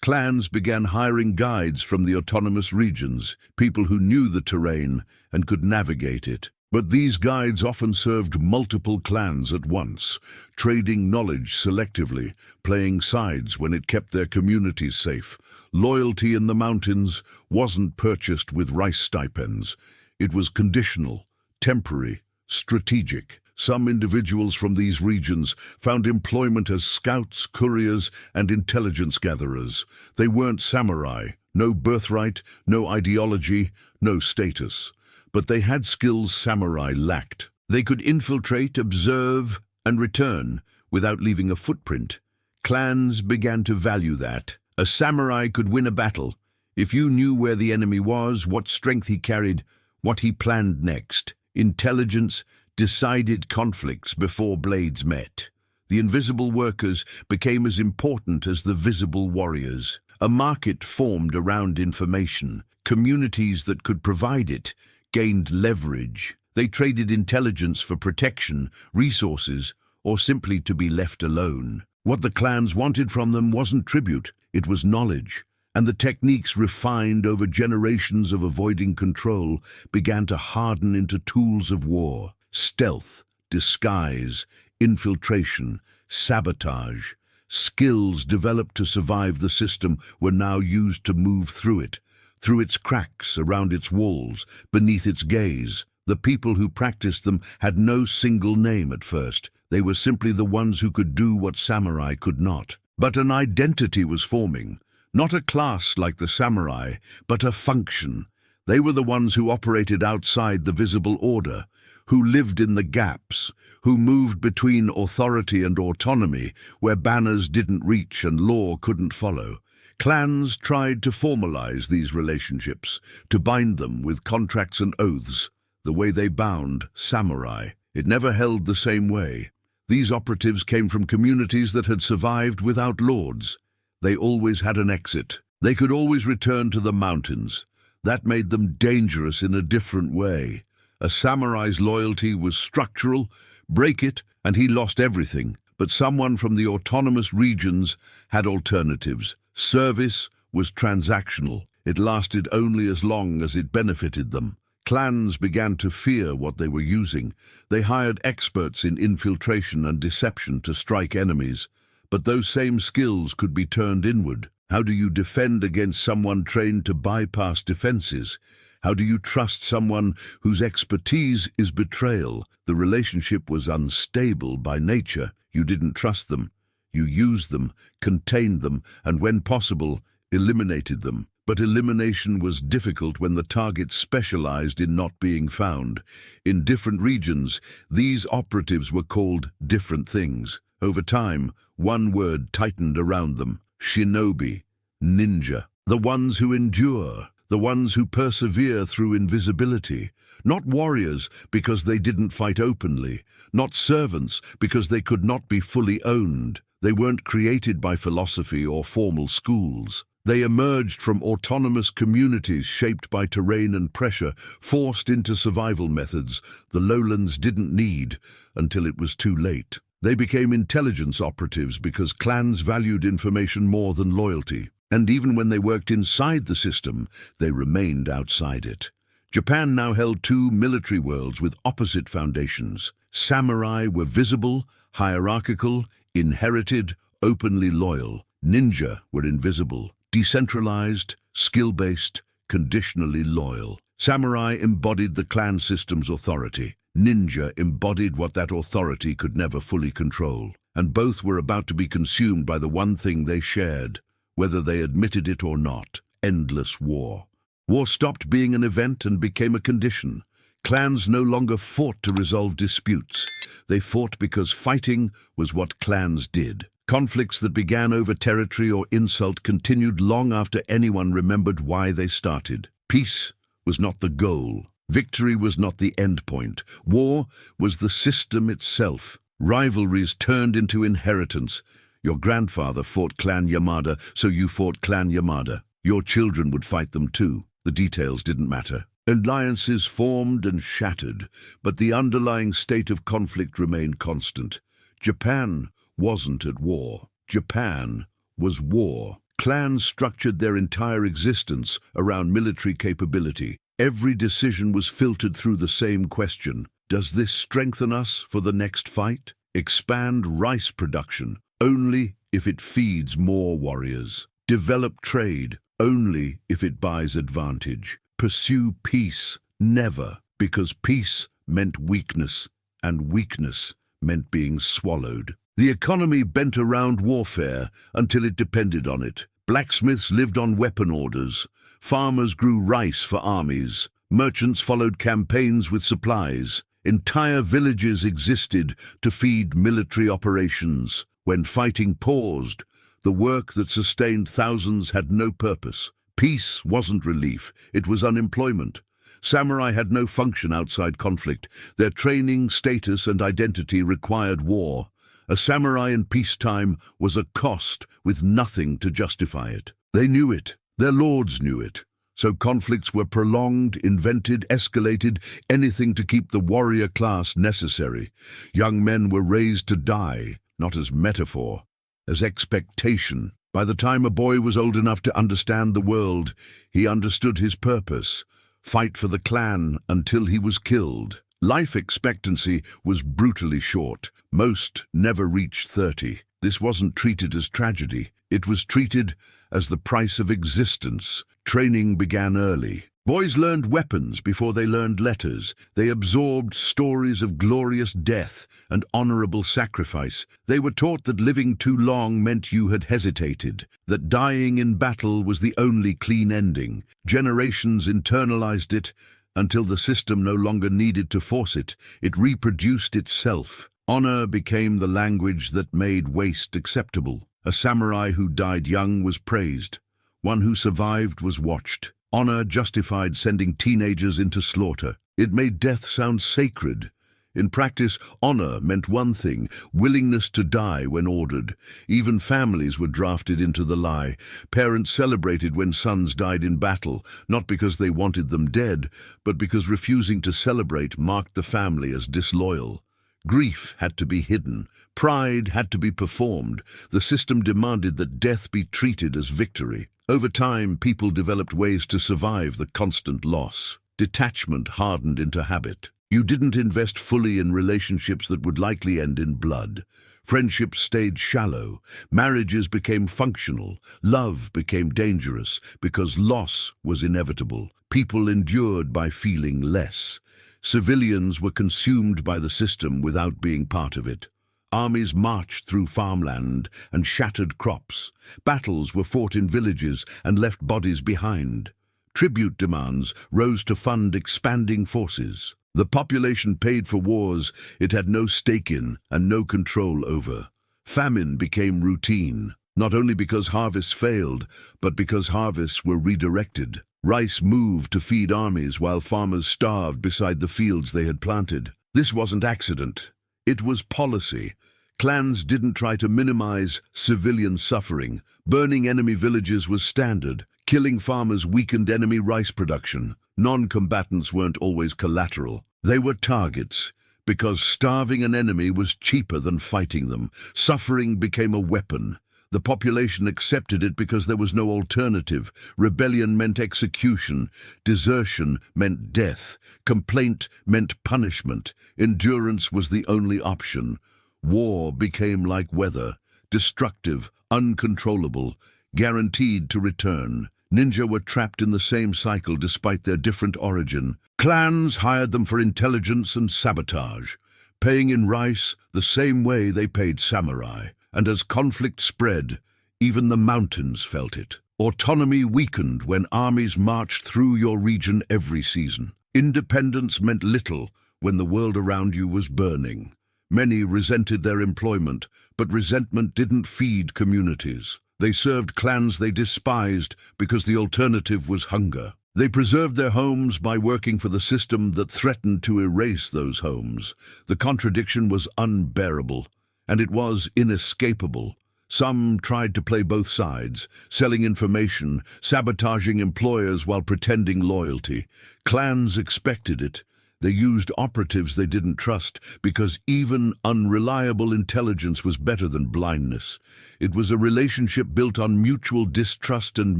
Clans began hiring guides from the autonomous regions, people who knew the terrain and could navigate it. But these guides often served multiple clans at once, trading knowledge selectively, playing sides when it kept their communities safe. Loyalty in the mountains wasn't purchased with rice stipends. It was conditional, temporary, strategic. Some individuals from these regions found employment as scouts, couriers, and intelligence gatherers. They weren't samurai, no birthright, no ideology, no status. But they had skills samurai lacked. They could infiltrate, observe, and return without leaving a footprint. Clans began to value that. A samurai could win a battle if you knew where the enemy was, what strength he carried, what he planned next. Intelligence decided conflicts before blades met. The invisible workers became as important as the visible warriors. A market formed around information. Communities that could provide it gained leverage. They traded intelligence for protection, resources, or simply to be left alone. What the clans wanted from them wasn't tribute, it was knowledge. And the techniques refined over generations of avoiding control began to harden into tools of war. Stealth, disguise, infiltration, sabotage. Skills developed to survive the system were now used to move through it, through its cracks, around its walls, beneath its gaze. The people who practiced them had no single name at first. They were simply the ones who could do what samurai could not. But an identity was forming. Not a class like the samurai, but a function. They were the ones who operated outside the visible order, who lived in the gaps, who moved between authority and autonomy, where banners didn't reach and law couldn't follow. Clans tried to formalize these relationships, to bind them with contracts and oaths, the way they bound samurai. It never held the same way. These operatives came from communities that had survived without lords. They always had an exit. They could always return to the mountains. That made them dangerous in a different way. A samurai's loyalty was structural. Break it, and he lost everything. But someone from the autonomous regions had alternatives. Service was transactional. It lasted only as long as it benefited them. Clans began to fear what they were using. They hired experts in infiltration and deception to strike enemies. But those same skills could be turned inward. How do you defend against someone trained to bypass defenses? How do you trust someone whose expertise is betrayal? The relationship was unstable by nature. You didn't trust them. You used them, contained them, and when possible, eliminated them. But elimination was difficult when the target specialized in not being found. In different regions, these operatives were called different things. Over time, one word tightened around them: shinobi, ninja. The ones who endure, the ones who persevere through invisibility. Not warriors because they didn't fight openly, not servants because they could not be fully owned. They weren't created by philosophy or formal schools. They emerged from autonomous communities shaped by terrain and pressure, forced into survival methods the lowlands didn't need until it was too late. They became intelligence operatives because clans valued information more than loyalty. And even when they worked inside the system, they remained outside it. Japan now held two military worlds with opposite foundations. Samurai were visible, hierarchical, inherited, openly loyal. Ninja were invisible, decentralized, skill-based, conditionally loyal. Samurai embodied the clan system's authority. Ninja embodied what that authority could never fully control. And both were about to be consumed by the one thing they shared, whether they admitted it or not: endless war. War stopped being an event and became a condition. Clans no longer fought to resolve disputes. They fought because fighting was what clans did. Conflicts that began over territory or insult continued long after anyone remembered why they started. Peace was not the goal. Victory was not the end point. War was the system itself. Rivalries turned into inheritance. Your grandfather fought Clan Yamada, so you fought Clan Yamada. Your children would fight them too. The details didn't matter. Alliances formed and shattered, but the underlying state of conflict remained constant. Japan wasn't at war. Japan was war. Clans structured their entire existence around military capability. Every decision was filtered through the same question: does this strengthen us for the next fight? Expand rice production, only if it feeds more warriors. Develop trade, only if it buys advantage. Pursue peace, Never, because peace meant weakness, and weakness meant being swallowed. The economy bent around warfare until it depended on it. Blacksmiths lived on weapon orders. Farmers grew rice for armies. Merchants followed campaigns with supplies. Entire villages existed to feed military operations. When fighting paused, the work that sustained thousands had no purpose. Peace wasn't relief, it was unemployment. Samurai had no function outside conflict. Their training, status, and identity required war. A samurai in peacetime was a cost with nothing to justify it. They knew it. Their lords knew it. So conflicts were prolonged, invented, escalated, anything to keep the warrior class necessary. Young men were raised to die, not as metaphor, as expectation. By the time a boy was old enough to understand the world, he understood his purpose: fight for the clan until he was killed. Life expectancy was brutally short. Most never reached 30. This wasn't treated as tragedy. It was treated as the price of existence. Training began early. Boys learned weapons before they learned letters. They absorbed stories of glorious death and honorable sacrifice. They were taught that living too long meant you had hesitated, that dying in battle was the only clean ending. Generations internalized it until the system no longer needed to force it. It reproduced itself. Honor became the language that made waste acceptable. A samurai who died young was praised. One who survived was watched. Honor justified sending teenagers into slaughter. It made death sound sacred. In practice, honor meant one thing: willingness to die when ordered. Even families were drafted into the lie. Parents celebrated when sons died in battle, not because they wanted them dead, but because refusing to celebrate marked the family as disloyal. Grief had to be hidden. Pride had to be performed. The system demanded that death be treated as victory. Over time, people developed ways to survive the constant loss. Detachment hardened into habit. You didn't invest fully in relationships that would likely end in blood. Friendships stayed shallow. Marriages became functional. Love became dangerous because loss was inevitable. People endured by feeling less. Civilians were consumed by the system without being part of it. Armies marched through farmland and shattered crops. Battles were fought in villages and left bodies behind. Tribute demands rose to fund expanding forces. The population paid for wars it had no stake in and no control over. Famine became routine, not only because harvests failed, but because harvests were redirected. Rice moved to feed armies while farmers starved beside the fields they had planted. This wasn't accident. It was policy. Clans didn't try to minimize civilian suffering. Burning enemy villages was standard. Killing farmers weakened enemy rice production. Non-combatants weren't always collateral. They were targets, because starving an enemy was cheaper than fighting them. Suffering became a weapon. The population accepted it because there was no alternative. Rebellion meant execution. Desertion meant death. Complaint meant punishment. Endurance was the only option. War became like weather, destructive, uncontrollable, guaranteed to return. Ninja were trapped in the same cycle despite their different origin. Clans hired them for intelligence and sabotage, paying in rice the same way they paid samurai. And as conflict spread, even the mountains felt it. Autonomy weakened when armies marched through your region every season. Independence meant little when the world around you was burning. Many resented their employment, but resentment didn't feed communities. They served clans they despised because the alternative was hunger. They preserved their homes by working for the system that threatened to erase those homes. The contradiction was unbearable, and it was inescapable. Some tried to play both sides, selling information, sabotaging employers while pretending loyalty. Clans expected it. They used operatives they didn't trust because even unreliable intelligence was better than blindness. It was a relationship built on mutual distrust and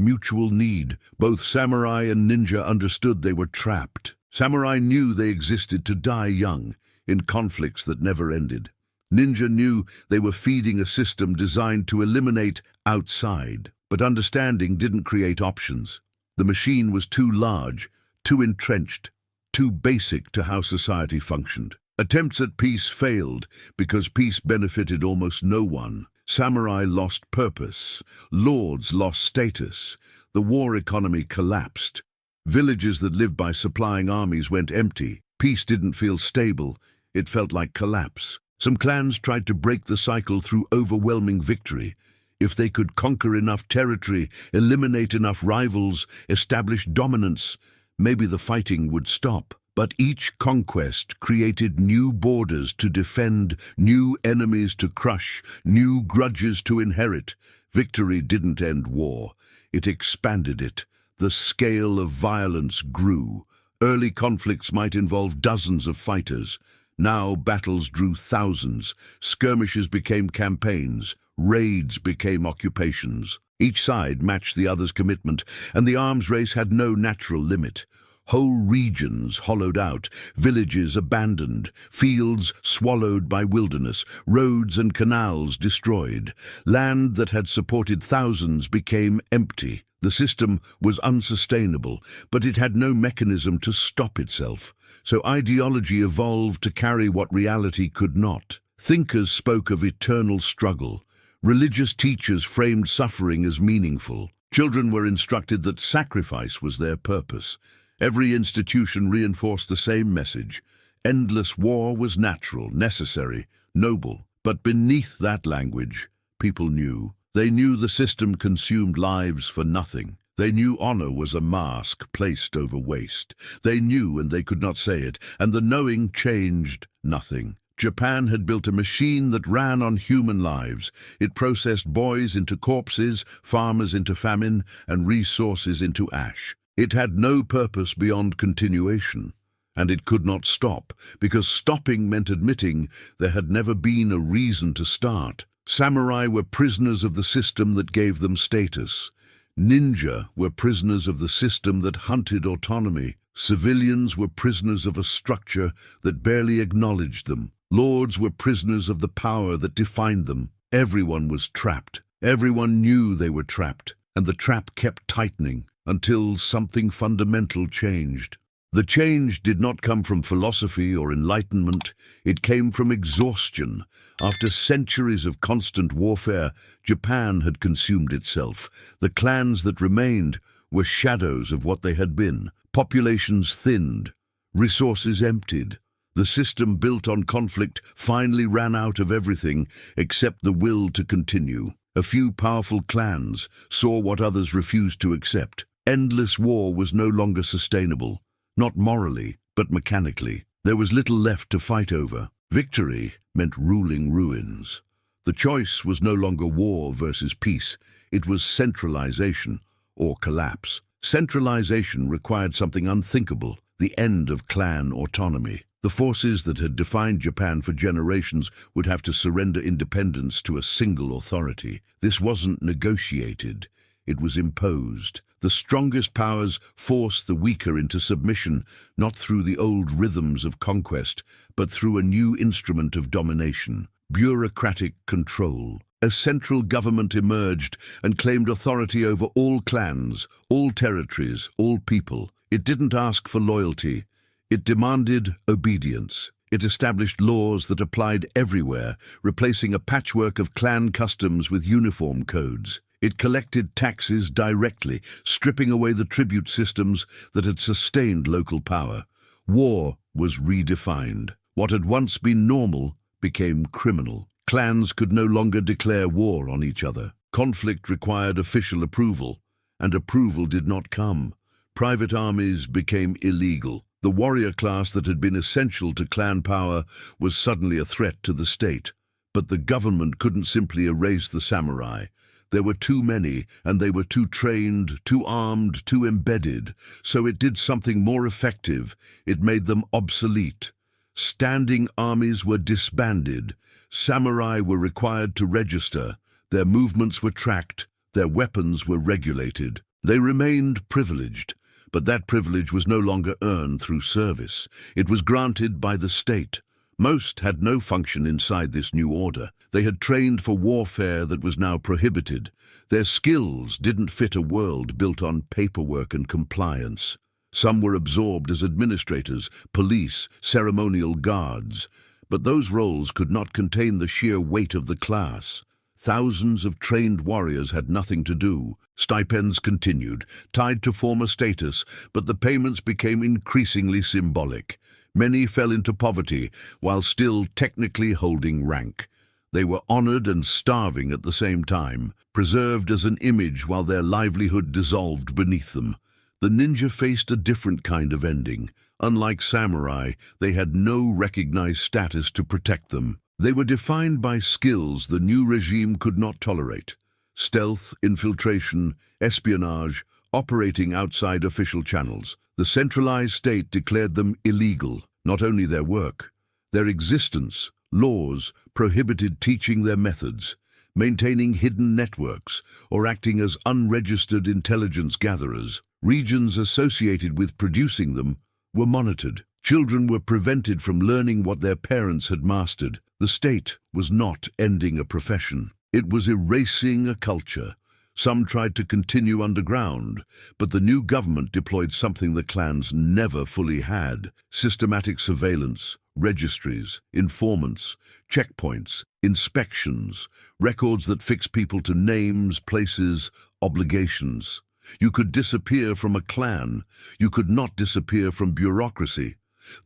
mutual need. Both samurai and ninja understood they were trapped. Samurai knew they existed to die young, in conflicts that never ended. Ninja knew they were feeding a system designed to eliminate outside. But understanding didn't create options. The machine was too large, too entrenched, too basic to how society functioned. Attempts at peace failed because peace benefited almost no one. Samurai lost purpose. Lords lost status. The war economy collapsed. Villages that lived by supplying armies went empty. Peace didn't feel stable. It felt like collapse. Some clans tried to break the cycle through overwhelming victory. If they could conquer enough territory, eliminate enough rivals, establish dominance, maybe the fighting would stop. But each conquest created new borders to defend, new enemies to crush, new grudges to inherit. Victory didn't end war. It expanded it. The scale of violence grew. Early conflicts might involve dozens of fighters. Now battles drew thousands. Skirmishes became campaigns. Raids became occupations. Each side matched the other's commitment, and the arms race had no natural limit. Whole regions hollowed out, villages abandoned, fields swallowed by wilderness, roads and canals destroyed. Land that had supported thousands became empty. The system was unsustainable, but it had no mechanism to stop itself. So ideology evolved to carry what reality could not. Thinkers spoke of eternal struggle. Religious teachers framed suffering as meaningful. Children were instructed that sacrifice was their purpose. Every institution reinforced the same message. Endless war was natural, necessary, noble. But beneath that language, people knew. They knew the system consumed lives for nothing. They knew honor was a mask placed over waste. They knew, and they could not say it, and the knowing changed nothing. Japan had built a machine that ran on human lives. It processed boys into corpses, farmers into famine, and resources into ash. It had no purpose beyond continuation, and it could not stop, because stopping meant admitting there had never been a reason to start. Samurai were prisoners of the system that gave them status. Ninja were prisoners of the system that hunted autonomy. Civilians were prisoners of a structure that barely acknowledged them. Lords were prisoners of the power that defined them. Everyone was trapped. Everyone knew they were trapped, and the trap kept tightening until something fundamental changed. The change did not come from philosophy or enlightenment. It came from exhaustion. After centuries of constant warfare, Japan had consumed itself. The clans that remained were shadows of what they had been. Populations thinned, resources emptied. The system built on conflict finally ran out of everything except the will to continue. A few powerful clans saw what others refused to accept. Endless war was no longer sustainable, not morally, but mechanically. There was little left to fight over. Victory meant ruling ruins. The choice was no longer war versus peace. It was centralization or collapse. Centralization required something unthinkable, the end of clan autonomy. The forces that had defined Japan for generations would have to surrender independence to a single authority. This wasn't negotiated. It was imposed. The strongest powers forced the weaker into submission, not through the old rhythms of conquest, but through a new instrument of domination, bureaucratic control. A central government emerged and claimed authority over all clans, all territories, all people. It didn't ask for loyalty. It demanded obedience. It established laws that applied everywhere, replacing a patchwork of clan customs with uniform codes. It collected taxes directly, stripping away the tribute systems that had sustained local power. War was redefined. What had once been normal became criminal. Clans could no longer declare war on each other. Conflict required official approval, and approval did not come. Private armies became illegal. The warrior class that had been essential to clan power was suddenly a threat to the state. But the government couldn't simply erase the samurai. There were too many, and they were too trained, too armed, too embedded. So it did something more effective. It made them obsolete. Standing armies were disbanded. Samurai were required to register. Their movements were tracked. Their weapons were regulated. They remained privileged, but that privilege was no longer earned through service. It was granted by the state. Most had no function inside this new order. They had trained for warfare that was now prohibited. Their skills didn't fit a world built on paperwork and compliance. Some were absorbed as administrators, police, ceremonial guards. But those roles could not contain the sheer weight of the class. Thousands of trained warriors had nothing to do. Stipends continued, tied to former status, but the payments became increasingly symbolic. Many fell into poverty, while still technically holding rank. They were honored and starving at the same time, preserved as an image while their livelihood dissolved beneath them. The ninja faced a different kind of ending. Unlike samurai, they had no recognized status to protect them. They were defined by skills the new regime could not tolerate: stealth, infiltration, espionage, operating outside official channels. The centralized state declared them illegal. Not only their work, their existence. Laws prohibited teaching their methods, maintaining hidden networks, or acting as unregistered intelligence gatherers. Regions associated with producing them were monitored. Children were prevented from learning what their parents had mastered. The state was not ending a profession. It was erasing a culture. Some tried to continue underground, but the new government deployed something the clans never fully had: systematic surveillance, registries, informants, checkpoints, inspections, records that fix people to names, places, obligations. You could disappear from a clan. You could not disappear from bureaucracy.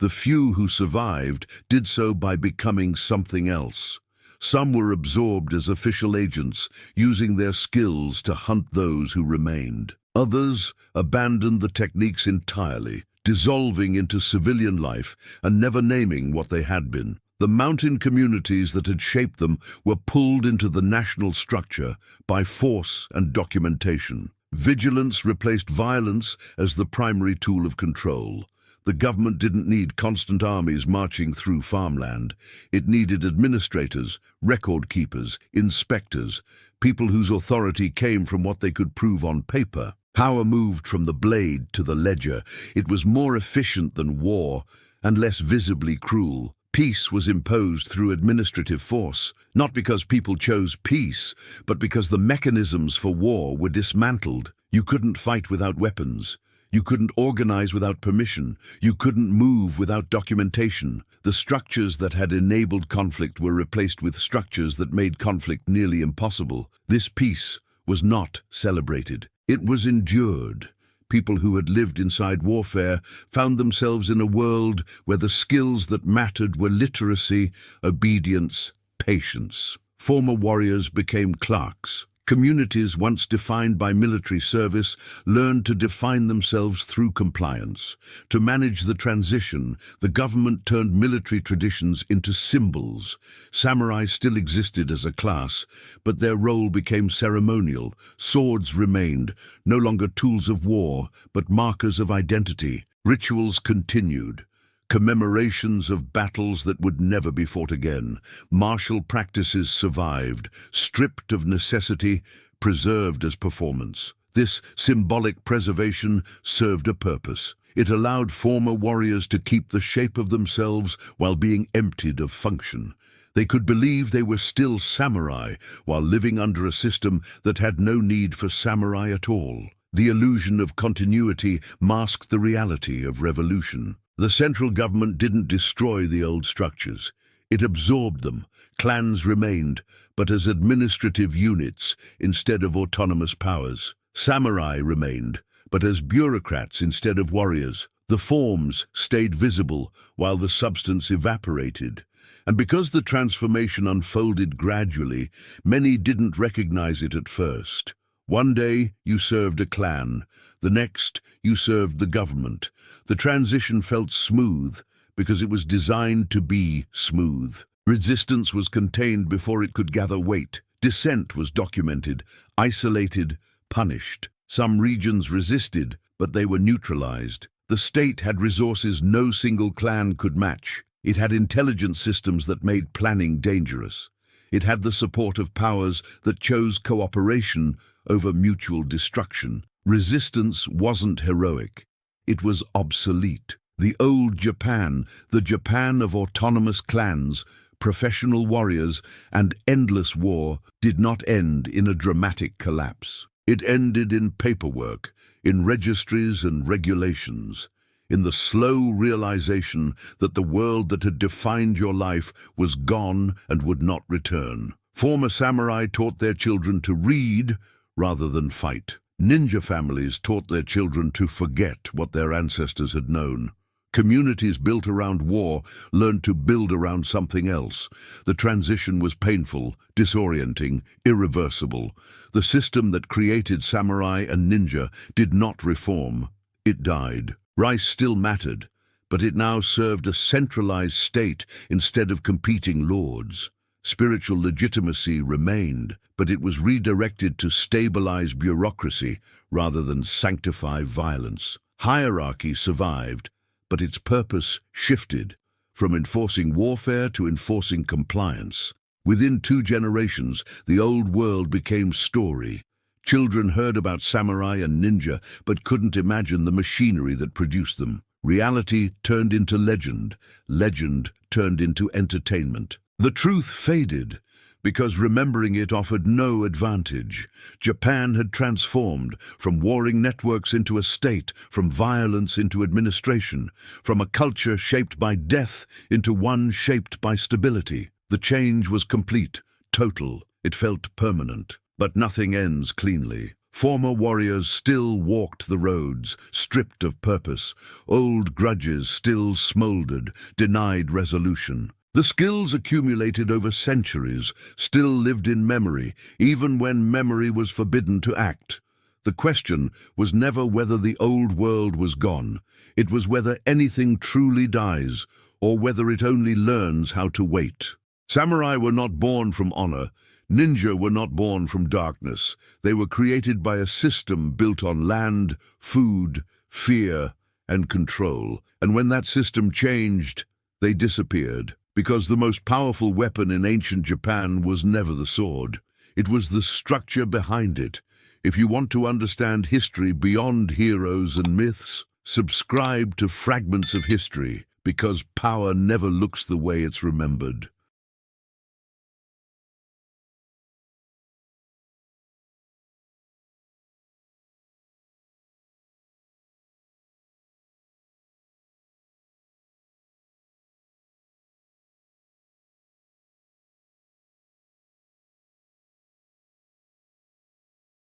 The few who survived did so by becoming something else. Some were absorbed as official agents, using their skills to hunt those who remained. Others abandoned the techniques entirely, dissolving into civilian life and never naming what they had been. The mountain communities that had shaped them were pulled into the national structure by force and documentation. Vigilance replaced violence as the primary tool of control. The government didn't need constant armies marching through farmland. It needed administrators, record keepers, inspectors, people whose authority came from what they could prove on paper. Power moved from the blade to the ledger. It was more efficient than war and less visibly cruel. Peace was imposed through administrative force, not because people chose peace, but because the mechanisms for war were dismantled. You couldn't fight without weapons. You couldn't organize without permission. You couldn't move without documentation. The structures that had enabled conflict were replaced with structures that made conflict nearly impossible. This peace was not celebrated. It was endured. People who had lived inside warfare found themselves in a world where the skills that mattered were literacy, obedience, patience. Former warriors became clerks. Communities once defined by military service learned to define themselves through compliance. To manage the transition, the government turned military traditions into symbols. Samurai still existed as a class, but their role became ceremonial. Swords remained, no longer tools of war, but markers of identity. Rituals continued. Commemorations of battles that would never be fought again. Martial practices survived, stripped of necessity, preserved as performance. This symbolic preservation served a purpose. It allowed former warriors to keep the shape of themselves while being emptied of function. They could believe they were still samurai while living under a system that had no need for samurai at all. The illusion of continuity masked the reality of revolution. The central government didn't destroy the old structures. It absorbed them. Clans remained, but as administrative units instead of autonomous powers. Samurai remained, but as bureaucrats instead of warriors. The forms stayed visible while the substance evaporated. And because the transformation unfolded gradually, many didn't recognize it at first. One day you served a clan, the next you served the government. The transition felt smooth because it was designed to be smooth. Resistance was contained before it could gather weight. Dissent was documented, isolated, punished. Some regions resisted, but they were neutralized. The state had resources no single clan could match. It had intelligence systems that made planning dangerous. It had the support of powers that chose cooperation over mutual destruction. Resistance wasn't heroic. It was obsolete. The old Japan, the Japan of autonomous clans, professional warriors, and endless war, did not end in a dramatic collapse. It ended in paperwork, in registries and regulations, in the slow realization that the world that had defined your life was gone and would not return. Former samurai taught their children to read rather than fight. Ninja families taught their children to forget what their ancestors had known. Communities built around war learned to build around something else. The transition was painful, disorienting, irreversible. The system that created samurai and ninja did not reform. It died. Rice still mattered, but it now served a centralized state instead of competing lords. Spiritual legitimacy remained, but it was redirected to stabilize bureaucracy rather than sanctify violence. Hierarchy survived, but its purpose shifted, from enforcing warfare to enforcing compliance. Within 2 generations, the old world became story. Children heard about samurai and ninja, but couldn't imagine the machinery that produced them. Reality turned into legend. Legend turned into entertainment. The truth faded, because remembering it offered no advantage. Japan had transformed from warring networks into a state, from violence into administration, from a culture shaped by death into one shaped by stability. The change was complete, total. It felt permanent. But nothing ends cleanly. Former warriors still walked the roads, stripped of purpose. Old grudges still smoldered, denied resolution. The skills accumulated over centuries still lived in memory, even when memory was forbidden to act. The question was never whether the old world was gone. It was whether anything truly dies, or whether it only learns how to wait. Samurai were not born from honor. Ninja were not born from darkness. They were created by a system built on land, food, fear, and control. And when that system changed, they disappeared. Because the most powerful weapon in ancient Japan was never the sword. It was the structure behind it. If you want to understand history beyond heroes and myths, subscribe to Fragments of History, because power never looks the way it's remembered.